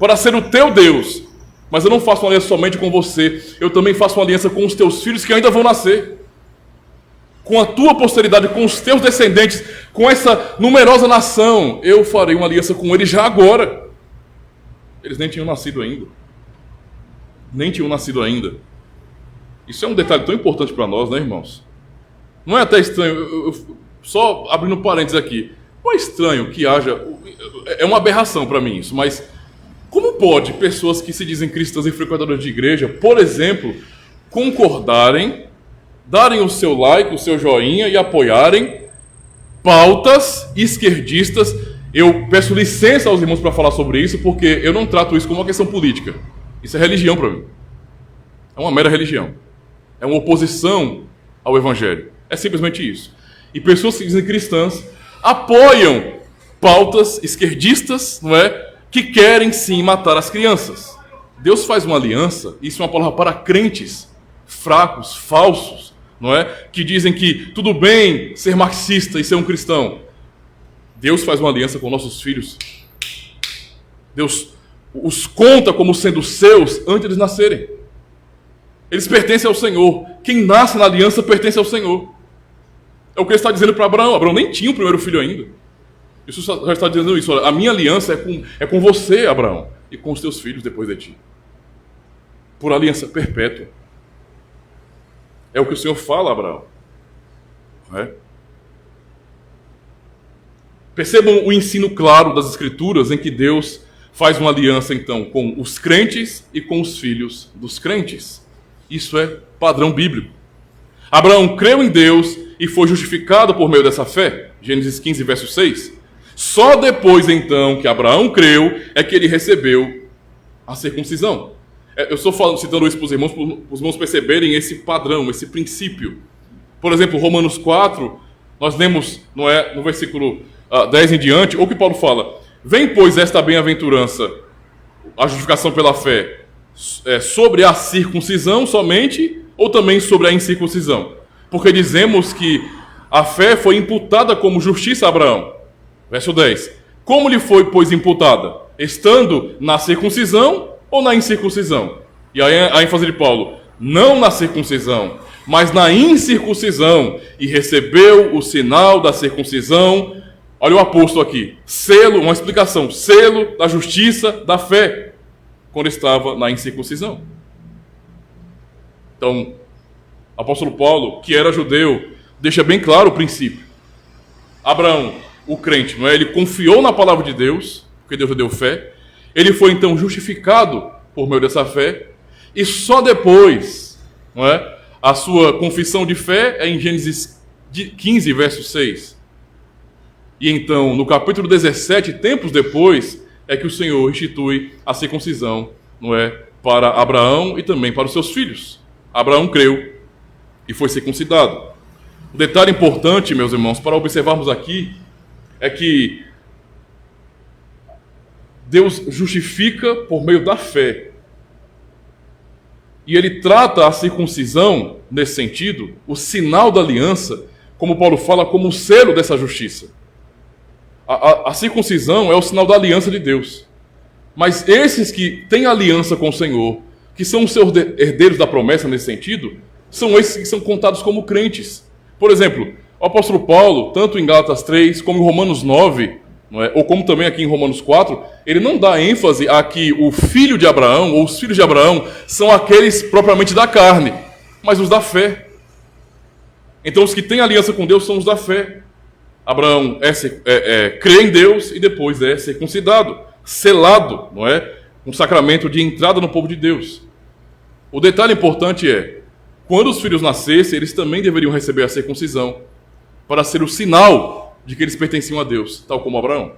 para ser o teu Deus. Mas eu não faço uma aliança somente com você, eu também faço uma aliança com os teus filhos que ainda vão nascer. Com a tua posteridade, com os teus descendentes, com essa numerosa nação, eu farei uma aliança com eles já agora. Eles nem tinham nascido ainda. Isso é um detalhe tão importante para nós, né, irmãos? Não é até estranho, só abrindo parênteses aqui, não é estranho que haja, é uma aberração para mim isso, mas como pode pessoas que se dizem cristãs e frequentadoras de igreja, por exemplo, concordarem, darem o seu like, o seu joinha e apoiarem pautas esquerdistas? Eu peço licença aos irmãos para falar sobre isso, porque eu não trato isso como uma questão política. Isso é religião para mim. É uma mera religião. É uma oposição ao Evangelho. É simplesmente isso. E pessoas que dizem cristãs apoiam pautas esquerdistas, não é? Que querem sim matar as crianças. Deus faz uma aliança, isso é uma palavra para crentes fracos, falsos, não é? Que dizem que tudo bem ser marxista e ser um cristão. Deus faz uma aliança com nossos filhos. Deus os conta como sendo seus antes de eles nascerem. Eles pertencem ao Senhor. Quem nasce na aliança pertence ao Senhor. É o que ele está dizendo para Abraão. Abraão nem tinha o primeiro filho ainda. Isso já está dizendo isso. Olha, a minha aliança é com você, Abraão, e com os teus filhos depois de ti. Por aliança perpétua. É o que o Senhor fala a Abraão. Não é? Percebam o ensino claro das Escrituras em que Deus faz uma aliança, então, com os crentes e com os filhos dos crentes. Isso é padrão bíblico. Abraão creu em Deus e foi justificado por meio dessa fé. Gênesis 15, verso 6. Só depois, então, que Abraão creu, é que ele recebeu a circuncisão. Eu estou citando isso para os irmãos perceberem esse padrão, esse princípio. Por exemplo, Romanos 4, nós lemos, não é, no versículo 10 em diante, ou que Paulo fala, vem, pois, esta bem-aventurança, a justificação pela fé, sobre a circuncisão somente, ou também sobre a incircuncisão? Porque dizemos que a fé foi imputada como justiça a Abraão. Verso 10. Como lhe foi, pois, imputada? Estando na circuncisão ou na incircuncisão? E aí a ênfase de Paulo, não na circuncisão, mas na incircuncisão, e recebeu o sinal da circuncisão. Olha o apóstolo aqui, selo, uma explicação, selo da justiça da fé, quando estava na incircuncisão. Então, o apóstolo Paulo, que era judeu, deixa bem claro o princípio. Abraão, o crente, não é? Ele confiou na palavra de Deus, porque Deus lhe deu fé. Ele foi então justificado por meio dessa fé, e só depois, não é? A sua confissão de fé é em Gênesis 15, verso 6. E então, no capítulo 17, tempos depois, é que o Senhor institui a circuncisão, não é? Para Abraão e também para os seus filhos. Abraão creu e foi circuncidado. O detalhe importante, meus irmãos, para observarmos aqui, é que Deus justifica por meio da fé. E ele trata a circuncisão, nesse sentido, o sinal da aliança, como Paulo fala, como um selo dessa justiça. A circuncisão é o sinal da aliança de Deus. Mas esses que têm aliança com o Senhor, que são os seus herdeiros da promessa nesse sentido, são esses que são contados como crentes. Por exemplo, o apóstolo Paulo, tanto em Gálatas 3 como em Romanos 9, não é? Ou como também aqui em Romanos 4, ele não dá ênfase a que o filho de Abraão, ou os filhos de Abraão, são aqueles propriamente da carne, mas os da fé. Então os que têm aliança com Deus são os da fé. Abraão crê em Deus e depois é circuncidado, selado, não é? Um sacramento de entrada no povo de Deus. O detalhe importante é, quando os filhos nascessem, eles também deveriam receber a circuncisão, para ser o sinal de que eles pertenciam a Deus, tal como Abraão.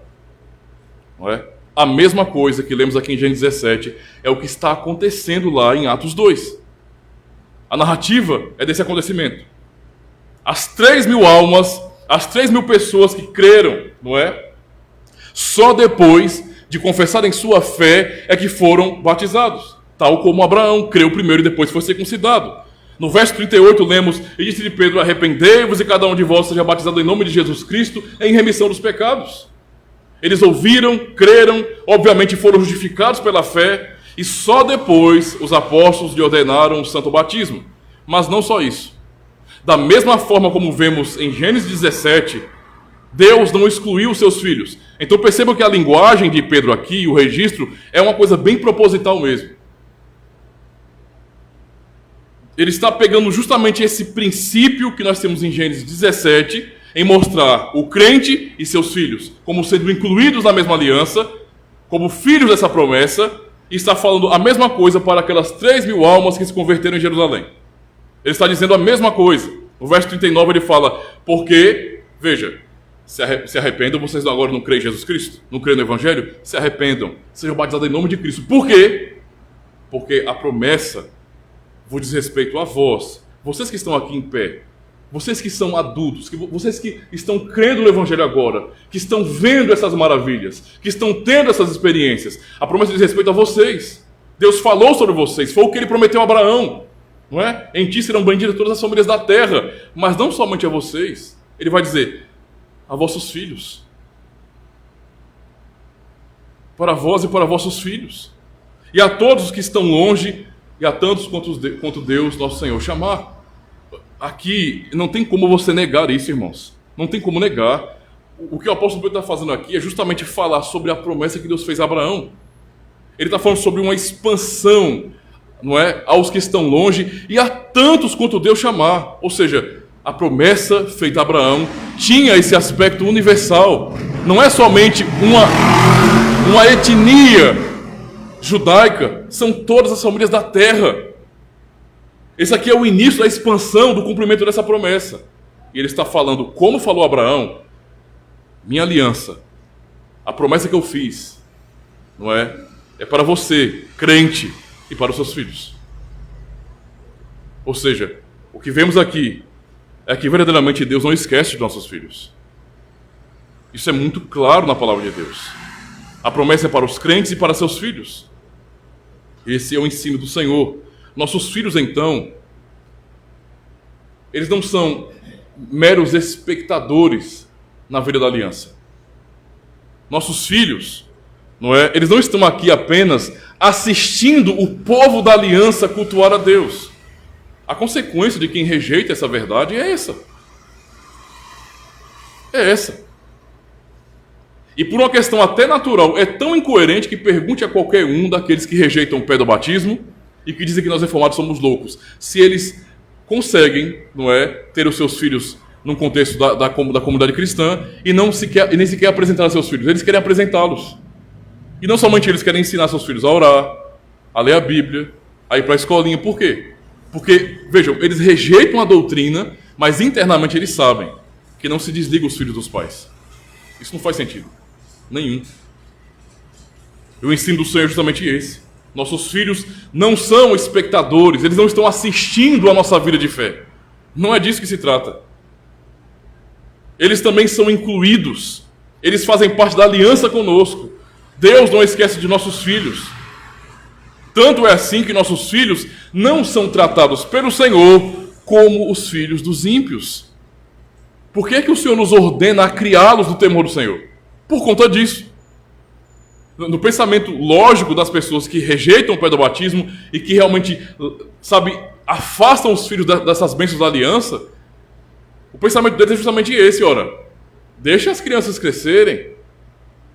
Não é? A mesma coisa que lemos aqui em Gênesis 17 é o que está acontecendo lá em Atos 2. A narrativa é desse acontecimento. As 3.000 almas, as 3.000 pessoas que creram, não é? Só depois de confessarem sua fé é que foram batizados, tal como Abraão creu primeiro e depois foi circuncidado. No verso 38 lemos, e disse-lhe Pedro, arrependei-vos e cada um de vós seja batizado em nome de Jesus Cristo em remissão dos pecados. Eles ouviram, creram, obviamente foram justificados pela fé, e só depois os apóstolos lhe ordenaram o santo batismo. Mas não só isso. Da mesma forma como vemos em Gênesis 17, Deus não excluiu os seus filhos. Então percebam que a linguagem de Pedro aqui, o registro, é uma coisa bem proposital mesmo. Ele está pegando justamente esse princípio que nós temos em Gênesis 17, em mostrar o crente e seus filhos como sendo incluídos na mesma aliança, como filhos dessa promessa, e está falando a mesma coisa para aquelas 3.000 almas que se converteram em Jerusalém. Ele está dizendo a mesma coisa. No verso 39 ele fala, porque, veja, se arrependam, vocês agora não creem em Jesus Cristo? Não creem no Evangelho? Se arrependam, sejam batizados em nome de Cristo. Por quê? Porque a promessa vos diz respeito a vós, vocês que estão aqui em pé, vocês que são adultos, vocês que estão crendo no Evangelho agora, que estão vendo essas maravilhas, que estão tendo essas experiências. A promessa diz respeito a vocês. Deus falou sobre vocês, foi o que ele prometeu a Abraão. Não é? Em ti serão benditas todas as famílias da terra, mas não somente a vocês. Ele vai dizer, a vossos filhos. Para vós e para vossos filhos. E a todos os que estão longe, e a tantos quanto Deus, nosso Senhor, chamar. Aqui não tem como você negar isso, irmãos. Não tem como negar. O que o apóstolo Pedro está fazendo aqui é justamente falar sobre a promessa que Deus fez a Abraão. Ele está falando sobre uma expansão, não é, aos que estão longe e a tantos quanto Deus chamar. Ou seja, a promessa feita a Abraão tinha esse aspecto universal. Não é somente uma etnia judaica, são todas as famílias da terra. Esse aqui é o início da expansão do cumprimento dessa promessa. E ele está falando, como falou Abraão, minha aliança, a promessa que eu fiz, não é? É para você, crente, e para os seus filhos. Ou seja, o que vemos aqui é que verdadeiramente Deus não esquece de nossos filhos. Isso é muito claro na palavra de Deus. A promessa é para os crentes e para seus filhos. Esse é o ensino do Senhor. Nossos filhos, então, eles não são meros espectadores na vida da aliança. Nossos filhos, não é? Eles não estão aqui apenas assistindo o povo da aliança cultuar a Deus. A consequência de quem rejeita essa verdade é essa. É essa. E por uma questão até natural, é tão incoerente que pergunte a qualquer um daqueles que rejeitam o pé do batismo e que dizem que nós reformados somos loucos, se eles conseguem, não é, ter os seus filhos num contexto da comunidade cristã e nem sequer apresentar seus filhos. Eles querem apresentá-los. E não somente eles querem ensinar seus filhos a orar, a ler a Bíblia, a ir para a escolinha. Por quê? Porque, vejam, eles rejeitam a doutrina, mas internamente eles sabem que não se desligam os filhos dos pais. Isso não faz sentido. Nenhum. O ensino do Senhor é justamente esse. Nossos filhos não são espectadores, eles não estão assistindo a nossa vida de fé. Não é disso que se trata. Eles também são incluídos. Eles fazem parte da aliança conosco. Deus não esquece de nossos filhos. Tanto é assim que nossos filhos não são tratados pelo Senhor como os filhos dos ímpios. Por que é que o Senhor nos ordena a criá-los no temor do Senhor? Por conta disso. No pensamento lógico das pessoas que rejeitam o pé do batismo e que realmente, afastam os filhos dessas bênçãos da aliança, o pensamento deles é justamente esse, ora, deixa as crianças crescerem.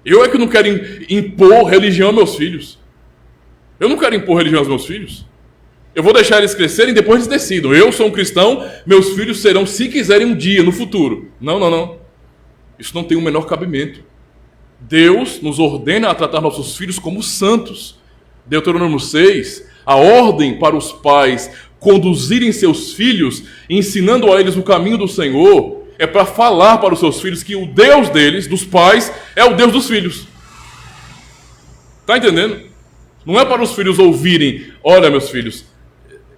Eu é que não quero impor religião aos meus filhos. Eu não quero impor religião aos meus filhos. Eu vou deixar eles crescerem e depois eles decidam. Eu sou um cristão, meus filhos serão, se quiserem, um dia, no futuro. Não. Isso não tem o menor cabimento. Deus nos ordena a tratar nossos filhos como santos. Deuteronômio 6, a ordem para os pais conduzirem seus filhos, ensinando a eles o caminho do Senhor, é para falar para os seus filhos que o Deus deles, dos pais, é o Deus dos filhos. Está entendendo? Não é para os filhos ouvirem, olha meus filhos,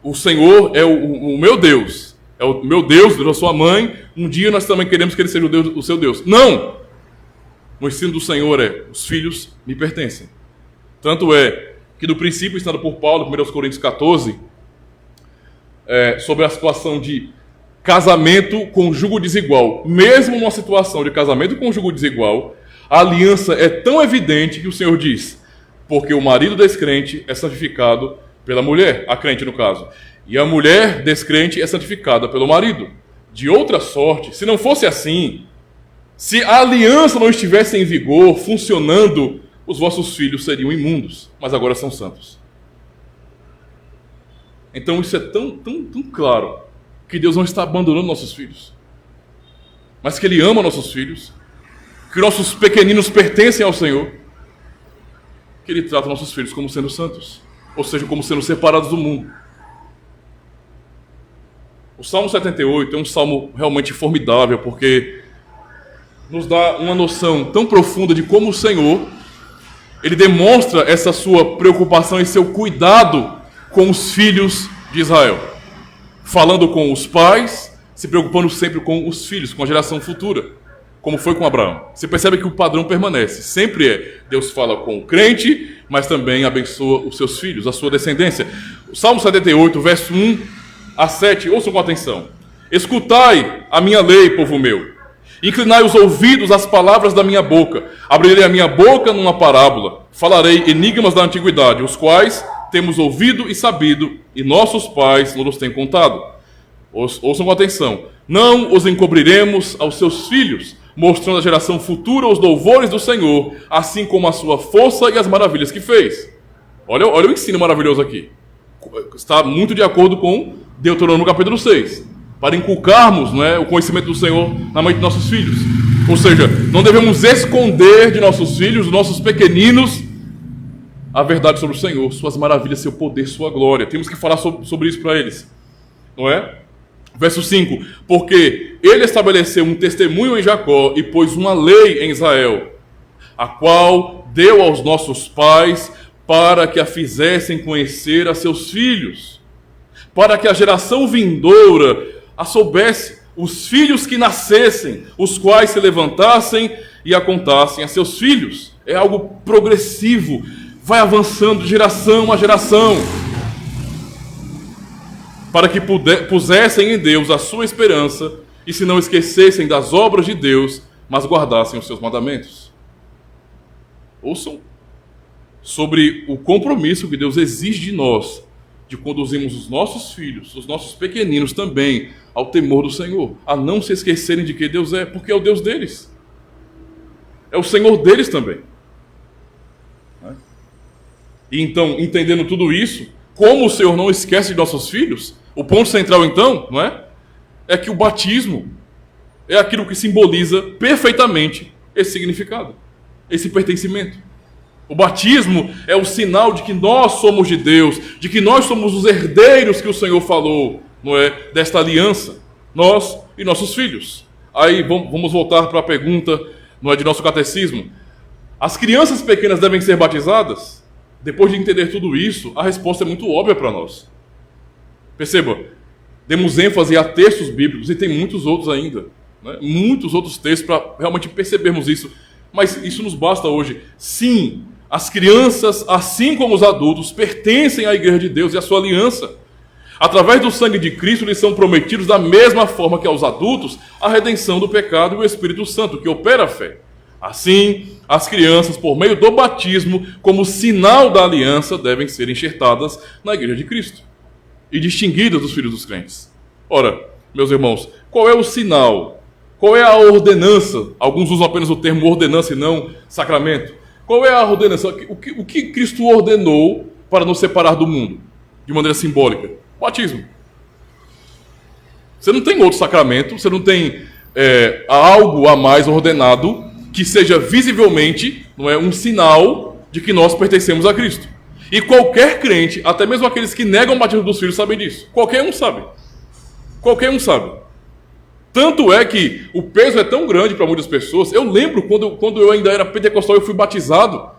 o Senhor é o meu Deus, é o meu Deus, Deus da sua mãe, um dia nós também queremos que ele seja o seu Deus. Não! O ensino do Senhor é, os filhos me pertencem. Tanto é que do princípio ensinado por Paulo, 1 Coríntios 14, sobre a situação de casamento com jugo desigual. Mesmo numa situação de casamento com jugo desigual, a aliança é tão evidente que o Senhor diz, porque o marido descrente é santificado pela mulher, a crente no caso, e a mulher descrente é santificada pelo marido. De outra sorte, se não fosse assim, se a aliança não estivesse em vigor, funcionando, os vossos filhos seriam imundos, mas agora são santos. Então isso é tão claro, que Deus não está abandonando nossos filhos, mas que Ele ama nossos filhos, que nossos pequeninos pertencem ao Senhor, que Ele trata nossos filhos como sendo santos, ou seja, como sendo separados do mundo. O Salmo 78 é um salmo realmente formidável, porque nos dá uma noção tão profunda de como o Senhor, Ele demonstra essa sua preocupação e seu cuidado com os filhos de Israel. Falando com os pais, se preocupando sempre com os filhos, com a geração futura, como foi com Abraão. Você percebe que o padrão permanece. Sempre Deus fala com o crente, mas também abençoa os seus filhos, a sua descendência. O Salmo 78, verso 1 a 7, ouçam com atenção. Escutai a minha lei, povo meu. Inclinai os ouvidos às palavras da minha boca. Abrirei a minha boca numa parábola. Falarei enigmas da antiguidade, os quais temos ouvido e sabido, e nossos pais nos têm contado. Ouçam com atenção. Não os encobriremos aos seus filhos, mostrando à geração futura os louvores do Senhor, assim como a sua força e as maravilhas que fez. Olha o ensino maravilhoso aqui. Está muito de acordo com Deuteronômio capítulo 6. Para inculcarmos, o conhecimento do Senhor na mente de nossos filhos. Ou seja, não devemos esconder de nossos filhos, dos nossos pequeninos, a verdade sobre o Senhor, suas maravilhas, seu poder, sua glória. Temos que falar sobre isso para eles. Não é? Verso 5. Porque ele estabeleceu um testemunho em Jacó e pôs uma lei em Israel, a qual deu aos nossos pais para que a fizessem conhecer a seus filhos, para que a geração vindoura a soubesse, os filhos que nascessem, os quais se levantassem e a contassem a seus filhos. É algo progressivo, vai avançando de geração a geração, para que pusessem em Deus a sua esperança e se não esquecessem das obras de Deus, mas guardassem os seus mandamentos. Ouçam sobre o compromisso que Deus exige de nós, de conduzirmos os nossos filhos, os nossos pequeninos também, ao temor do Senhor, a não se esquecerem de quem Deus é, porque é o Deus deles. É o Senhor deles também. E então, entendendo tudo isso, como o Senhor não esquece de nossos filhos, o ponto central então, não é? É que o batismo é aquilo que simboliza perfeitamente esse significado, esse pertencimento. O batismo é o sinal de que nós somos de Deus, de que nós somos os herdeiros que o Senhor falou, não é? Desta aliança, nós e nossos filhos. Aí vamos voltar para a pergunta, não é, de nosso catecismo. As crianças pequenas devem ser batizadas? Depois de entender tudo isso, a resposta é muito óbvia para nós. Perceba, demos ênfase a textos bíblicos, e tem muitos outros ainda, né? Muitos outros textos para realmente percebermos isso. Mas isso nos basta hoje. Sim, as crianças, assim como os adultos, pertencem à Igreja de Deus e à sua aliança. Através do sangue de Cristo, lhes são prometidos, da mesma forma que aos adultos, a redenção do pecado e o Espírito Santo, que opera a fé. Assim, as crianças, por meio do batismo, como sinal da aliança, devem ser enxertadas na Igreja de Cristo e distinguidas dos filhos dos crentes. Ora, meus irmãos, qual é o sinal? Qual é a ordenança? Alguns usam apenas o termo ordenança e não sacramento. Qual é a ordenança? O que Cristo ordenou para nos separar do mundo, de maneira simbólica? O batismo. Você não tem outro sacramento, você não tem algo a mais ordenado que seja visivelmente, não é, um sinal de que nós pertencemos a Cristo. E qualquer crente, até mesmo aqueles que negam o batismo dos filhos, sabem disso. Qualquer um sabe. Qualquer um sabe. Tanto é que o peso é tão grande para muitas pessoas. Eu lembro quando eu ainda era pentecostal, eu fui batizado.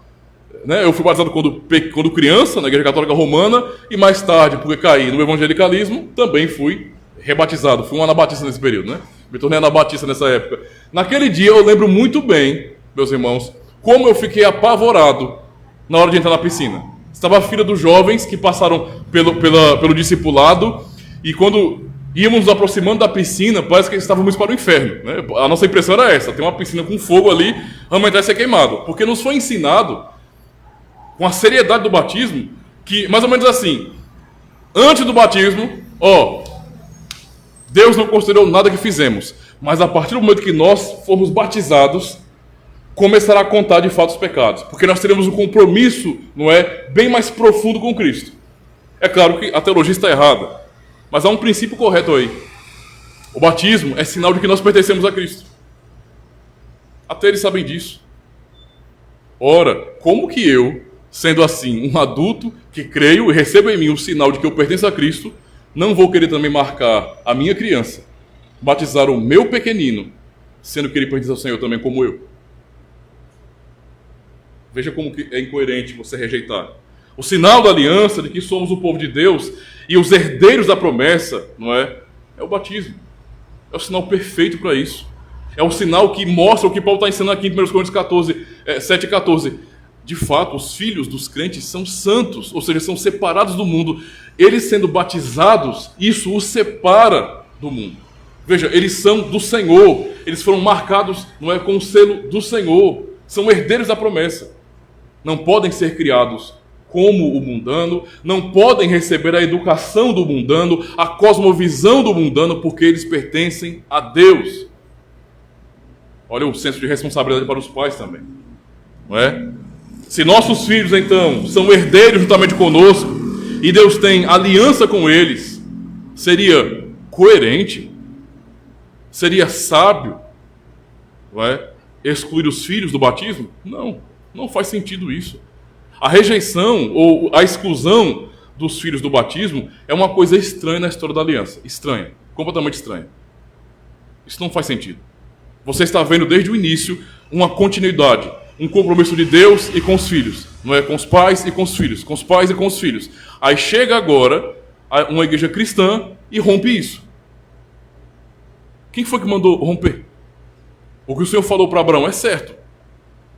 Né? Eu fui batizado quando criança, na Igreja Católica Romana, e mais tarde, porque caí no evangelicalismo, também fui rebatizado. Fui um anabatista nesse período, né? Me tornei anabatista nessa época. Naquele dia eu lembro muito bem, meus irmãos, como eu fiquei apavorado na hora de entrar na piscina. Estava a fila dos jovens que passaram pelo discipulado, e quando íamos nos aproximando da piscina, parece que estávamos para o inferno, né? A nossa impressão era essa: tem uma piscina com fogo ali, vamos entrar e ser queimado. Porque nos foi ensinado, com a seriedade do batismo, que mais ou menos assim: antes do batismo, Deus não considerou nada que fizemos, mas a partir do momento que nós formos batizados, começará a contar de fato os pecados, porque nós teremos um compromisso, não é, bem mais profundo com Cristo. É claro que a teologia está errada, mas há um princípio correto aí. O batismo é sinal de que nós pertencemos a Cristo. Até eles sabem disso. Ora, como que eu, sendo assim um adulto que creio e recebo em mim o sinal de que eu pertenço a Cristo, não vou querer também marcar a minha criança, batizar o meu pequenino, sendo que ele pertence ao Senhor também como eu? Veja como que é incoerente você rejeitar. O sinal da aliança de que somos o povo de Deus e os herdeiros da promessa, não é? É o batismo. É o sinal perfeito para isso. É o sinal que mostra o que Paulo está ensinando aqui em 1 Coríntios 7 e 14. De fato, os filhos dos crentes são santos, ou seja, são separados do mundo. Eles sendo batizados, isso os separa do mundo. Veja, eles são do Senhor, eles foram marcados, não é, com o selo do Senhor, são herdeiros da promessa. Não podem ser criados como o mundano, não podem receber a educação do mundano, a cosmovisão do mundano, porque eles pertencem a Deus. Olha o senso de responsabilidade para os pais também, não é? Se nossos filhos, então, são herdeiros juntamente conosco, e Deus tem aliança com eles, seria coerente, seria sábio, não é, excluir os filhos do batismo? Não, não faz sentido isso. A rejeição ou a exclusão dos filhos do batismo é uma coisa estranha na história da aliança. Estranha, completamente estranha. Isso não faz sentido. Você está vendo desde o início uma continuidade, um compromisso de Deus e com os filhos, não é? Com os pais e com os filhos, com os pais e com os filhos. Aí chega agora uma igreja cristã e rompe isso. Quem foi que mandou romper? O que o Senhor falou para Abraão é certo,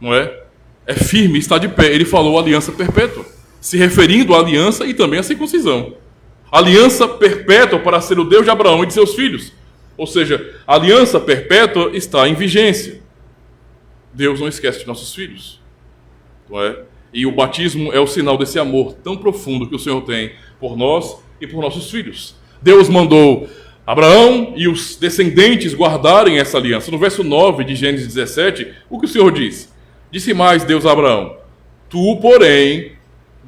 não é? É firme, está de pé. Ele falou aliança perpétua, se referindo à aliança e também à circuncisão. Aliança perpétua para ser o Deus de Abraão e de seus filhos. Ou seja, a aliança perpétua está em vigência. Deus não esquece de nossos filhos, não é? E o batismo é o sinal desse amor tão profundo que o Senhor tem por nós e por nossos filhos. Deus mandou Abraão e os descendentes guardarem essa aliança. No verso 9 de Gênesis 17, o que o Senhor diz? Disse mais Deus a Abraão: tu, porém,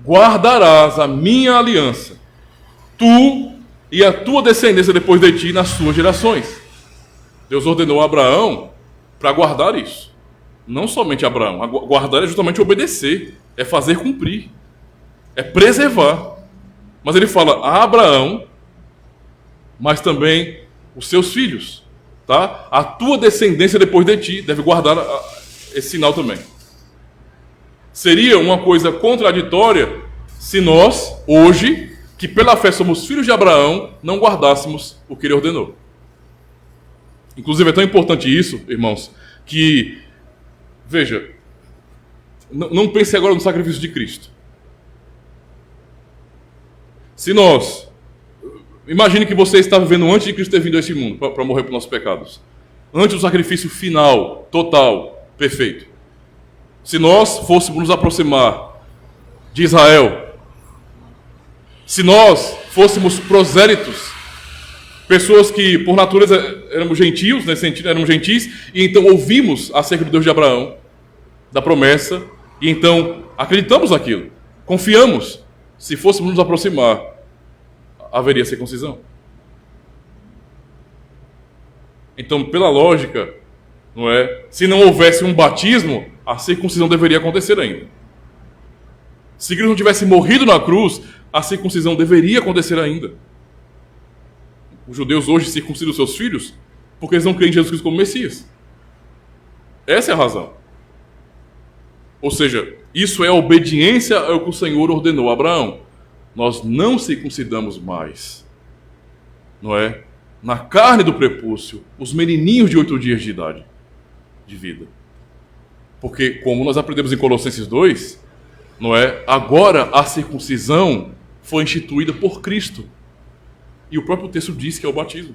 guardarás a minha aliança, tu e a tua descendência depois de ti nas suas gerações. Deus ordenou a Abraão para guardar isso. Não somente Abraão. Guardar é justamente obedecer, é fazer cumprir, é preservar. Mas ele fala a Abraão, mas também os seus filhos, tá? A tua descendência depois de ti deve guardar esse sinal também. Seria uma coisa contraditória se nós, hoje, que pela fé somos filhos de Abraão, não guardássemos o que ele ordenou. Inclusive é tão importante isso, irmãos, que, veja, não pense agora no sacrifício de Cristo. Se nós, imagine que você está vivendo antes de Cristo ter vindo a esse mundo para morrer por nossos pecados, antes do sacrifício final, total, perfeito. Se nós fôssemos nos aproximar de Israel, se nós fôssemos prosélitos, pessoas que por natureza éramos gentios, nesse sentido éramos gentis, e então ouvimos acerca do Deus de Abraão, da promessa, e então acreditamos naquilo, confiamos. Se fôssemos nos aproximar, haveria circuncisão. Então, pela lógica, não é? Se não houvesse um batismo, a circuncisão deveria acontecer ainda. Se Cristo não tivesse morrido na cruz, a circuncisão deveria acontecer ainda. Os judeus hoje circuncidam seus filhos porque eles não creem em Jesus Cristo como Messias. Essa é a razão. Ou seja, isso é a obediência ao que o Senhor ordenou a Abraão. Nós não circuncidamos mais, não é? Na carne do prepúcio, os menininhos de 8 dias de idade, de vida. Porque, como nós aprendemos em Colossenses 2, não é? Agora a circuncisão foi instituída por Cristo. E o próprio texto diz que é o batismo.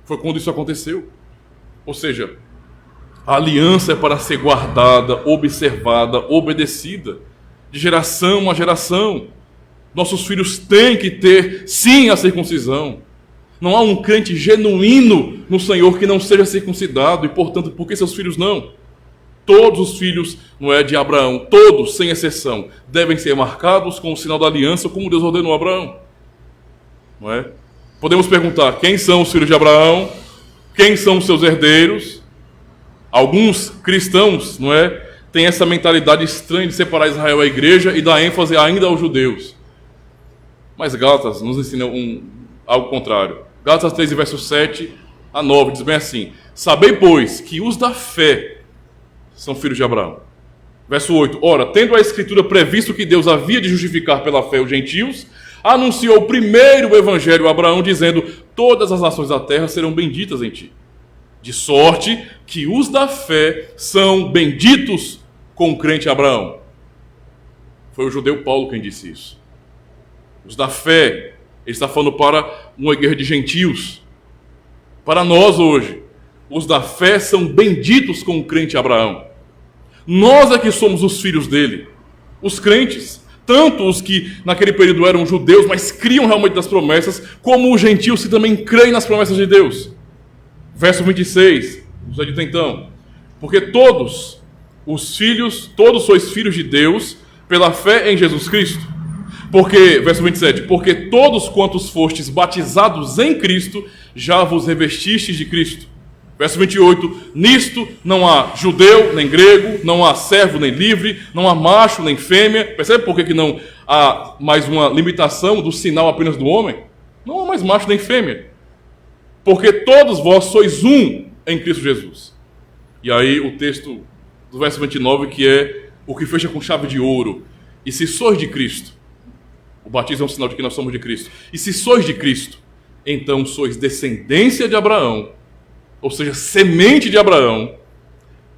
Foi quando isso aconteceu. Ou seja, a aliança é para ser guardada, observada, obedecida, de geração a geração. Nossos filhos têm que ter, sim, a circuncisão. Não há um crente genuíno no Senhor que não seja circuncidado, e, portanto, por que seus filhos não? Todos os filhos, não é, de Abraão, todos, sem exceção, devem ser marcados com o sinal da aliança, como Deus ordenou a Abraão. Não é? Podemos perguntar, quem são os filhos de Abraão? Quem são os seus herdeiros? Alguns cristãos, não é, têm essa mentalidade estranha de separar Israel da igreja e dar ênfase ainda aos judeus. Mas Gálatas nos ensina algo contrário. Gálatas 3, verso 7 a 9, diz bem assim: sabei, pois, que os da fé são filhos de Abraão. Verso 8, ora, tendo a Escritura previsto que Deus havia de justificar pela fé os gentios, anunciou primeiro o evangelho a Abraão, dizendo: todas as nações da terra serão benditas em ti. De sorte que os da fé são benditos com o crente Abraão. Foi o judeu Paulo quem disse isso. Os da fé, ele está falando para uma igreja de gentios. Para nós hoje, os da fé são benditos com o crente Abraão. Nós é que somos os filhos dele, os crentes. Tanto os que naquele período eram judeus, mas criam realmente das promessas, como os gentios que também creem nas promessas de Deus. Verso 26, nos é dito então: porque todos sois filhos de Deus, pela fé em Jesus Cristo. Porque, verso 27, porque todos quantos fostes batizados em Cristo, já vos revestistes de Cristo. Verso 28, nisto não há judeu nem grego, não há servo nem livre, não há macho nem fêmea. Percebe por que não há mais uma limitação do sinal apenas do homem? Não há mais macho nem fêmea. Porque todos vós sois um em Cristo Jesus. E aí o texto do verso 29, que é o que fecha com chave de ouro. E se sois de Cristo, o batismo é um sinal de que nós somos de Cristo. E se sois de Cristo, então sois descendência de Abraão, ou seja, semente de Abraão,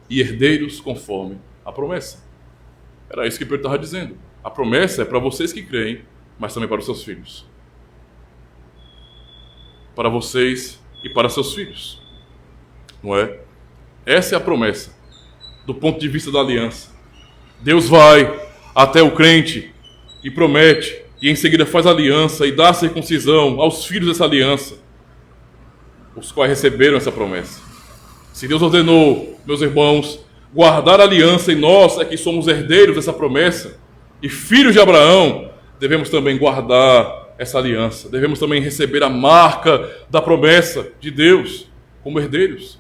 e herdeiros conforme a promessa. Era isso que Pedro estava dizendo. A promessa é para vocês que creem, mas também para os seus filhos. Para vocês e para seus filhos. Não é? Essa é a promessa, do ponto de vista da aliança. Deus vai até o crente e promete, e em seguida faz aliança e dá a circuncisão aos filhos dessa aliança, os quais receberam essa promessa. Se Deus ordenou, meus irmãos, guardar a aliança, e nós é que somos herdeiros dessa promessa, e filhos de Abraão, devemos também guardar essa aliança, devemos também receber a marca da promessa de Deus como herdeiros.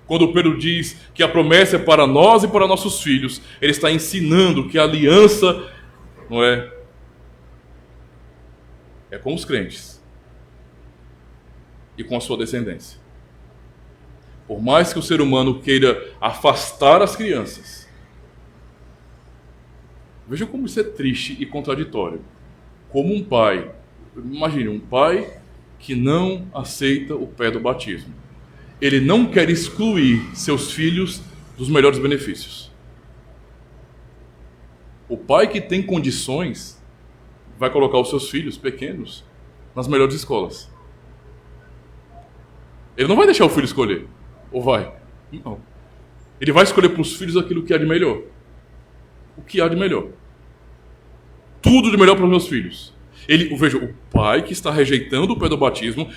Quando Pedro diz que a promessa é para nós e para nossos filhos, ele está ensinando que a aliança não é com os crentes e com a sua descendência. Por mais que o ser humano queira afastar as crianças, vejam como isso é triste e contraditório. Como um pai, imagine um pai que não aceita o pé do batismo. Ele não quer excluir seus filhos dos melhores benefícios. O pai que tem condições vai colocar os seus filhos pequenos nas melhores escolas. Ele não vai deixar o filho escolher. Ou vai? Não. Ele vai escolher para os filhos aquilo que há de melhor. O que há de melhor. Tudo de melhor para os meus filhos. Veja, o pai que está rejeitando o pé do batismo,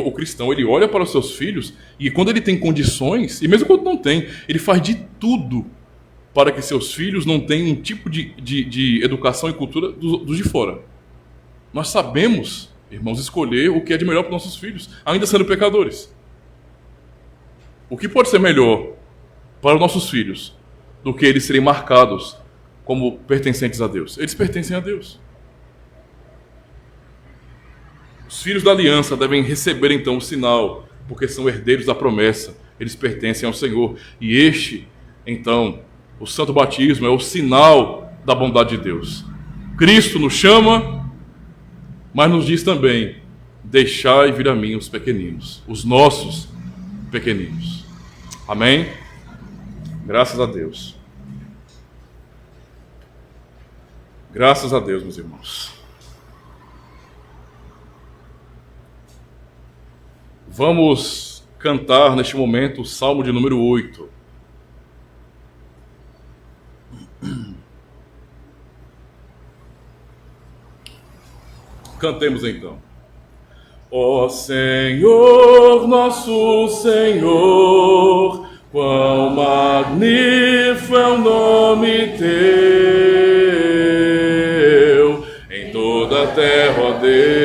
o cristão, ele olha para os seus filhos e quando ele tem condições, e mesmo quando não tem, ele faz de tudo para que seus filhos não tenham um tipo de educação e cultura dos de fora. Nós sabemos, irmãos, escolher o que é de melhor para os nossos filhos, ainda sendo pecadores. O que pode ser melhor para os nossos filhos do que eles serem marcados como pertencentes a Deus? Eles pertencem a Deus. Os filhos da aliança devem receber então o sinal, porque são herdeiros da promessa, eles pertencem ao Senhor. E este, então, o santo batismo é o sinal da bondade de Deus. Cristo nos chama, mas nos diz também: deixai vir a mim os pequeninos, os nossos pequeninos. Amém? Graças a Deus. Graças a Deus, meus irmãos. Vamos cantar neste momento o Salmo de número 8. Cantemos então. Ó Senhor, nosso Senhor, quão magnífico é o nome teu, em toda a terra, ó Deus,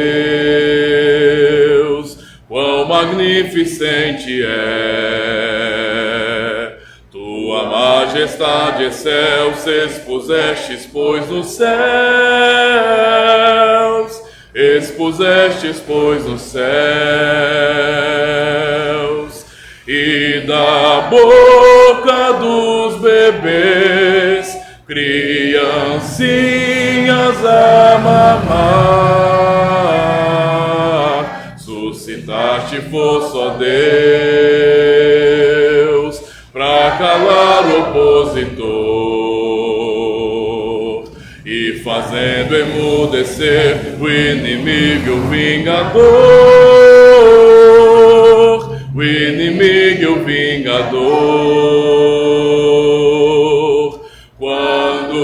quão magnificente é. Tua majestade, céus, expusestes, pois, nos céus, expusestes, pois, nos céus, e da boca dos bebês, criancinhas a mamar, suscitaste força, ó Deus, para calar o opositor, e fazendo emudecer o inimigo e o vingador, o inimigo e o vingador. Quando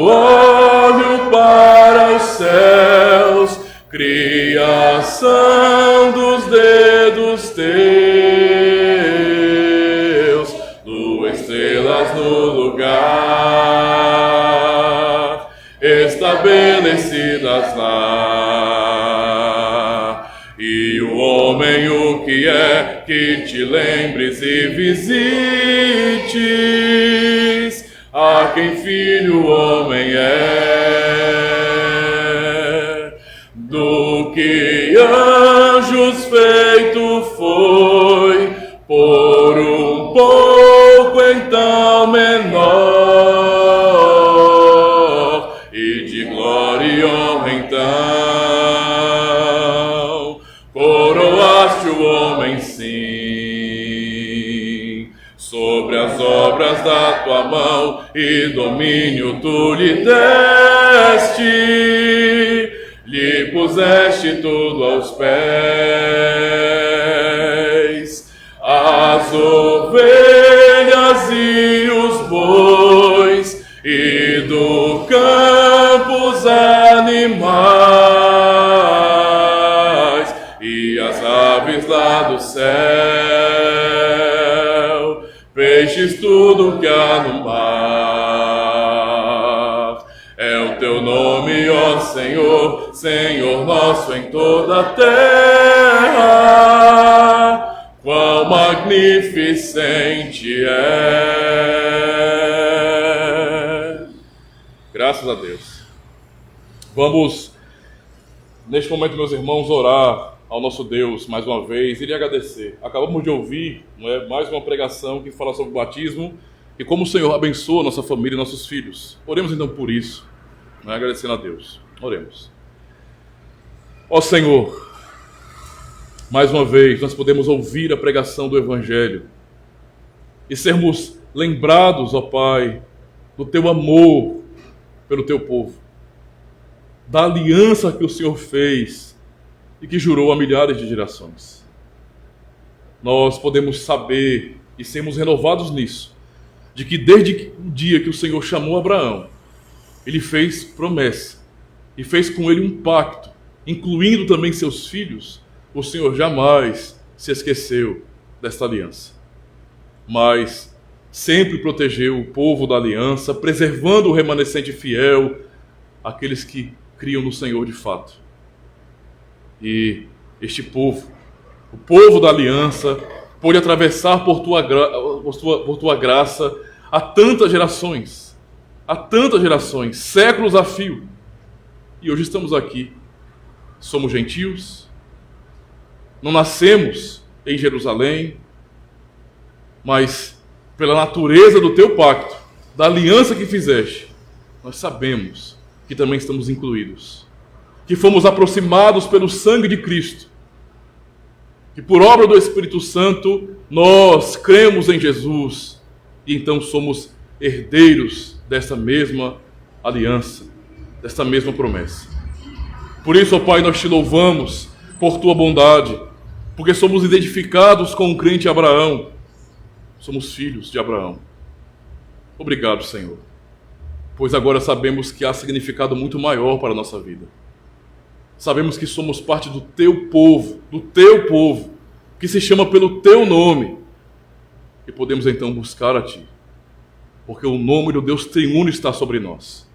olho para os céus, criação dos dedos teus, lua, estrelas no lugar, estabelecidas lá, e o homem o que é, que te lembres e visites, a quem filho o homem é, do que anjos feito foi, por um pouco então menor, e de glória e honra então coroaste o homem, sim, sobre as obras da tua mão e domínio tu lhe deste, lhe puseste tudo aos pés, aves lá do céu, peixes tudo que há no mar. É o teu nome, ó Senhor, Senhor nosso em toda a terra. Quão magnificente é. Graças a Deus. Vamos, neste momento, meus irmãos, orar ao nosso Deus mais uma vez e lhe agradecer. Acabamos de ouvir, mais uma pregação que fala sobre o batismo e como o Senhor abençoa a nossa família e nossos filhos. Oremos então por isso, agradecendo a Deus. Oremos. Ó Senhor, mais uma vez nós podemos ouvir a pregação do Evangelho e sermos lembrados, ó Pai, do teu amor pelo teu povo, da aliança que o Senhor fez e que jurou a milhares de gerações. Nós podemos saber e sermos renovados nisso, de que desde o dia que o Senhor chamou Abraão, ele fez promessa e fez com ele um pacto, incluindo também seus filhos. O Senhor jamais se esqueceu desta aliança, mas sempre protegeu o povo da aliança, preservando o remanescente fiel, aqueles que criam no Senhor de fato. E este povo, o povo da aliança, pôde atravessar por tua graça há tantas gerações, séculos a fio. E hoje estamos aqui. Somos gentios, não nascemos em Jerusalém, mas pela natureza do teu pacto, da aliança que fizeste, nós sabemos que também estamos incluídos, que fomos aproximados pelo sangue de Cristo, que por obra do Espírito Santo nós cremos em Jesus e então somos herdeiros desta mesma aliança, desta mesma promessa. Por isso, ó Pai, nós te louvamos por tua bondade, porque somos identificados com o crente Abraão, somos filhos de Abraão. Obrigado, Senhor, pois agora sabemos que há significado muito maior para a nossa vida. Sabemos que somos parte do teu povo, que se chama pelo teu nome, e podemos então buscar a ti, porque o nome do Deus triuno está sobre nós.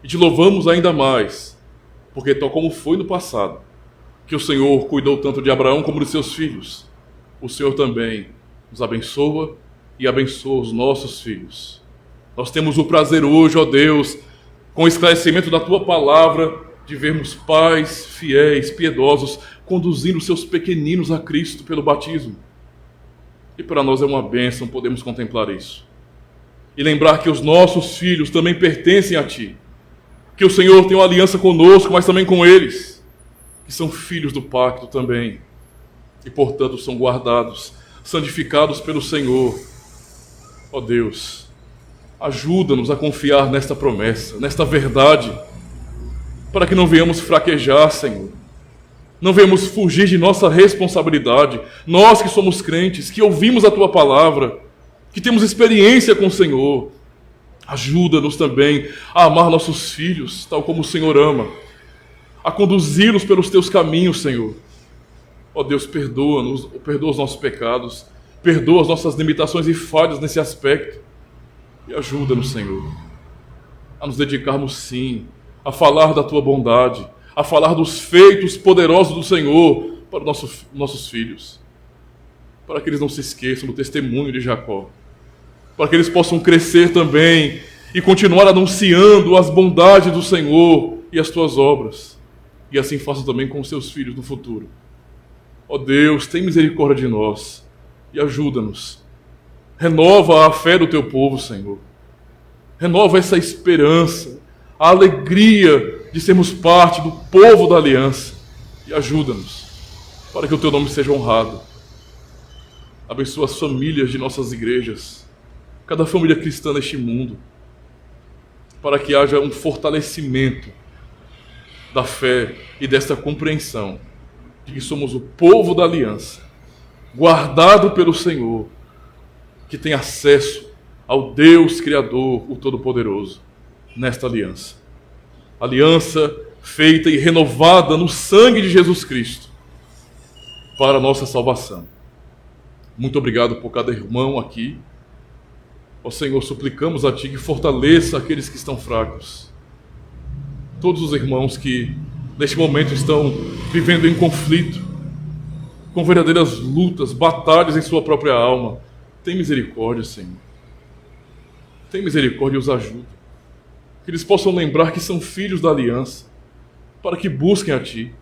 E te louvamos ainda mais, porque tal como foi no passado, que o Senhor cuidou tanto de Abraão como de seus filhos, o Senhor também nos abençoa e abençoa os nossos filhos. Nós temos o prazer hoje, ó Deus, com o esclarecimento da tua palavra, de vermos pais fiéis, piedosos, conduzindo seus pequeninos a Cristo pelo batismo. E para nós é uma bênção podemos contemplar isso. E lembrar que os nossos filhos também pertencem a ti. Que o Senhor tem uma aliança conosco, mas também com eles, que são filhos do pacto também. E portanto são guardados, santificados pelo Senhor. Ó Deus, ajuda-nos a confiar nesta promessa, nesta verdade, para que não venhamos fraquejar, Senhor. Não venhamos fugir de nossa responsabilidade. Nós que somos crentes, que ouvimos a tua palavra, que temos experiência com o Senhor, ajuda-nos também a amar nossos filhos, tal como o Senhor ama, a conduzi-los pelos teus caminhos, Senhor. Ó Deus, perdoa-nos, perdoa os nossos pecados, perdoa as nossas limitações e falhas nesse aspecto, e ajuda-nos, Senhor, a nos dedicarmos sim a falar da tua bondade, a falar dos feitos poderosos do Senhor para nossos filhos, para que eles não se esqueçam do testemunho de Jacó, para que eles possam crescer também e continuar anunciando as bondades do Senhor e as tuas obras, e assim façam também com os seus filhos no futuro. Ó Deus, tem misericórdia de nós e ajuda-nos. Renova a fé do teu povo, Senhor. Renova essa esperança, a alegria de sermos parte do povo da aliança, e ajuda-nos para que o teu nome seja honrado. Abençoa as famílias de nossas igrejas, cada família cristã neste mundo, para que haja um fortalecimento da fé e desta compreensão de que somos o povo da aliança, guardado pelo Senhor, que tem acesso ao Deus Criador, o Todo-Poderoso, nesta aliança. Aliança feita e renovada no sangue de Jesus Cristo. para a nossa salvação. Muito obrigado por cada irmão aqui. Ó Senhor, suplicamos a Ti que fortaleça aqueles que estão fracos. Todos os irmãos que neste momento estão vivendo em conflito, com verdadeiras lutas, batalhas em sua própria alma. Tem misericórdia, Senhor. Tem misericórdia e os ajuda. Que eles possam lembrar que são filhos da aliança, para que busquem a Ti,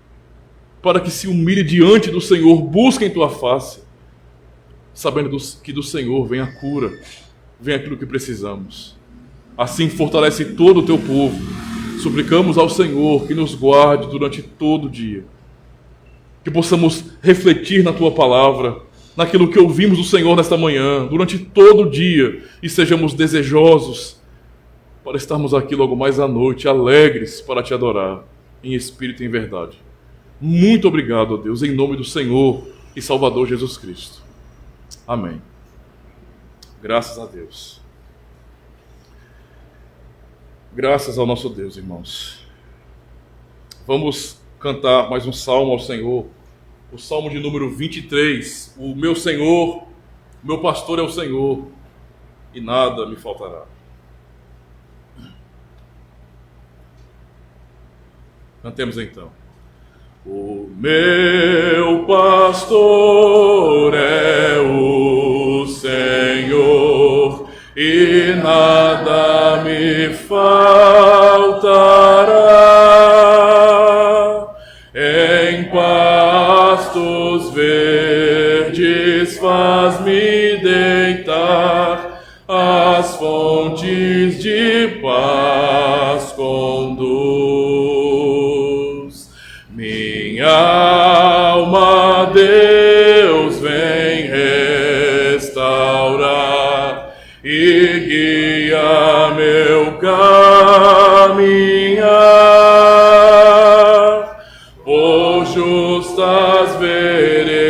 para que se humilhem diante do Senhor, busquem Tua face, sabendo que do Senhor vem a cura, vem aquilo que precisamos. Assim fortalece todo o Teu povo. Suplicamos ao Senhor que nos guarde durante todo o dia, que possamos refletir na Tua palavra, naquilo que ouvimos do Senhor nesta manhã, durante todo o dia, e sejamos desejosos para estarmos aqui logo mais à noite, alegres para Te adorar, em espírito e em verdade. Muito obrigado, ó Deus, em nome do Senhor e Salvador Jesus Cristo. Amém. Graças a Deus. Graças ao nosso Deus, irmãos. Vamos cantar mais um salmo ao Senhor, o salmo de número 23. O meu Senhor, meu pastor é o Senhor, e nada me faltará. Cantemos então. O meu pastor é o Senhor, e nada me faltará. Em pastos verdes faz-me deitar, as fontes de paz conduz. Minha alma Deus vem restaurar e guia meu caminhar por justas veredas,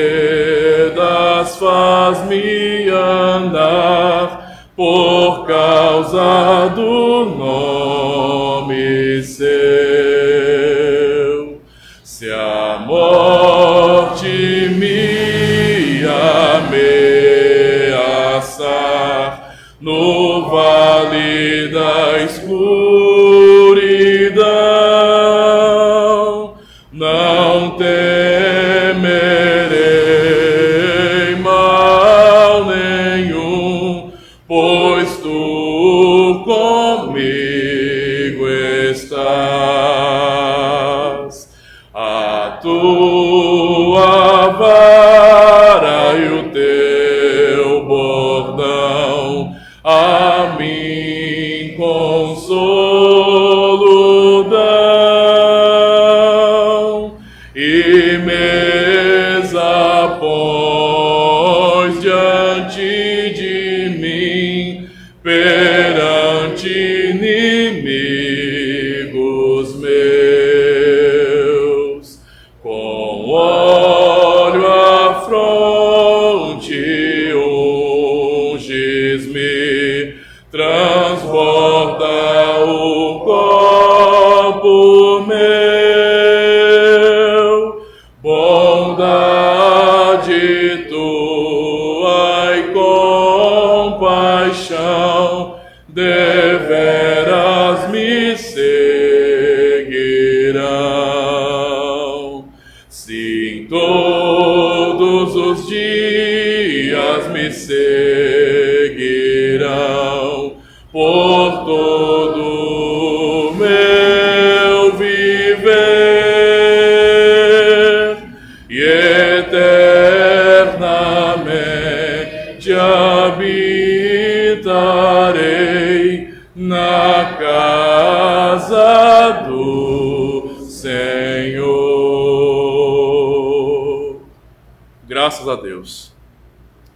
faz-me andar por causa do nome seu. Se a morte me ameaçar no vale da escuridão, não temerei mal nenhum, pois Tu comigo estás. A Tua vara e o Teu bordão a mim consolo dão, e mesa pões diante de mim perante inimigos meus. Com óleo à fronte unges-me, transborda o copo meu. Bondade Tua e compaixão deveras me seguirão. Sim, todos os dias me seguirão por todo o meu viver, e eternamente habitarei na casa do Senhor. Graças a Deus.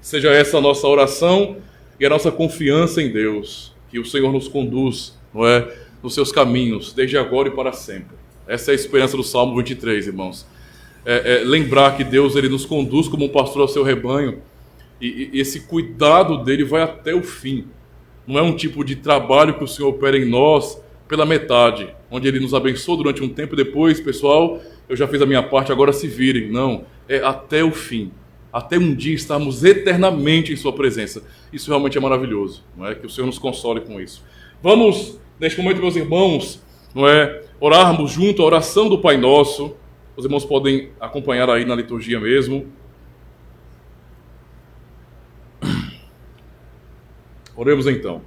Seja essa a nossa oração e a nossa confiança em Deus, que o Senhor nos conduz, não é, nos seus caminhos, desde agora e para sempre. Essa é a esperança do Salmo 23, irmãos. Lembrar que Deus ele nos conduz como um pastor ao seu rebanho, e esse cuidado dele vai até o fim. Não é um tipo de trabalho que o Senhor opera em nós pela metade, onde Ele nos abençoa durante um tempo e depois, pessoal, eu já fiz a minha parte, agora se virem. Não, é até o fim, até um dia estarmos eternamente em sua presença. Isso realmente é maravilhoso, não é? Que o Senhor nos console com isso. Vamos, neste momento, meus irmãos, não é, orarmos junto a oração do Pai Nosso. Os irmãos podem acompanhar aí na liturgia mesmo. Oremos então.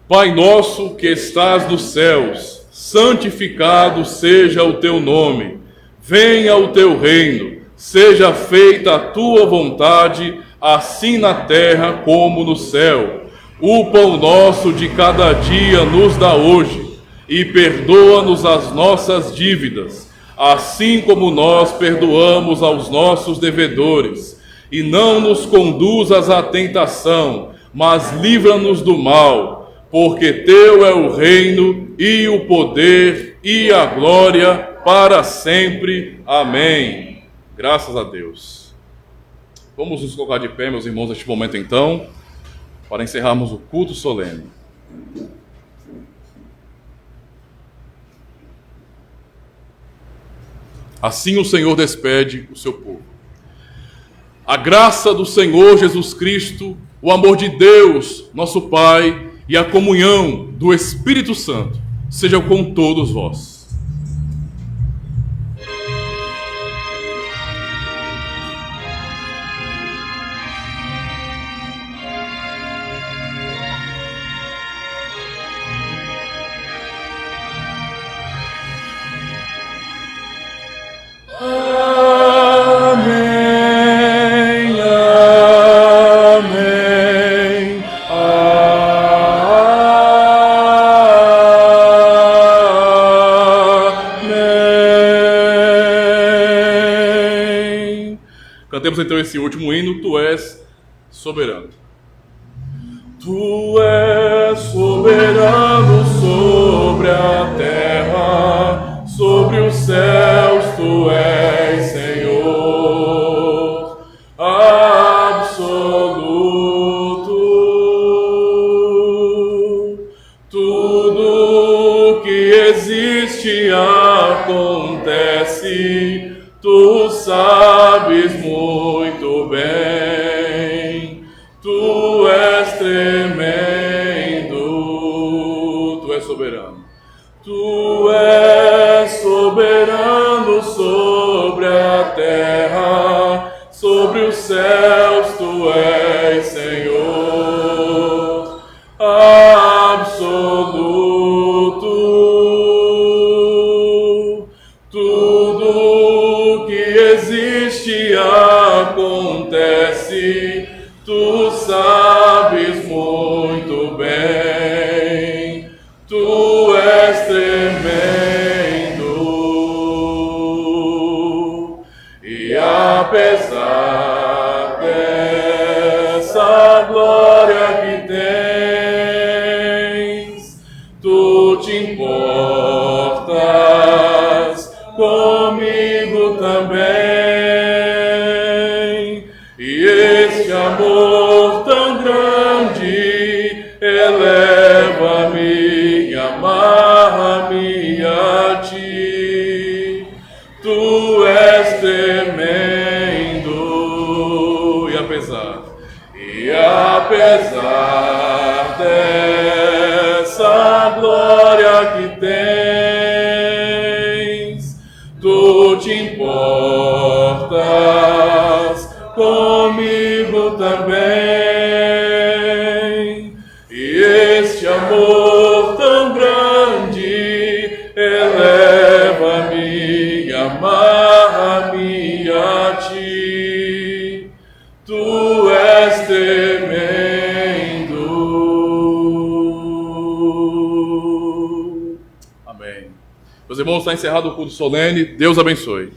Pai nosso que estás nos céus, santificado seja o teu nome. Venha o teu reino, seja feita a tua vontade, assim na terra como no céu. O pão nosso de cada dia nos dá hoje, e perdoa-nos as nossas dívidas, assim como nós perdoamos aos nossos devedores. E não nos conduzas à tentação, mas livra-nos do mal, porque teu é o reino, e o poder, e a glória, para sempre. Amém. Graças a Deus. Vamos nos colocar de pé, meus irmãos, neste momento então, para encerrarmos o culto solene. Assim o Senhor despede o seu povo. A graça do Senhor Jesus Cristo, o amor de Deus, nosso Pai, e a comunhão do Espírito Santo sejam com todos vós. Cantemos então esse último hino, Tu és soberano. Tu és soberano sobre a terra, sobre os céus, Tu és Senhor absoluto. Tudo que existe acontece, Tu sabes muito bem, Tu és tremendo, Tu és soberano. Tu és soberano sobre a terra, sobre os céus, Tu és Senhor absoluto. Tudo que existe acontece, Tu sabes muito bem, Tu és tremendo. E apesar dessa glória que tens, Tu te importas comigo também. E este amor tão grande eleva-me e amarra-me a Ti. Tu és tremendo. E apesar dessa glória que tens, Tu te importas comigo também. E este amor tão grande eleva-me e amarra-me a Ti. Tu és tremendo. Amém. Meus irmãos, está encerrado o culto solene. Deus abençoe.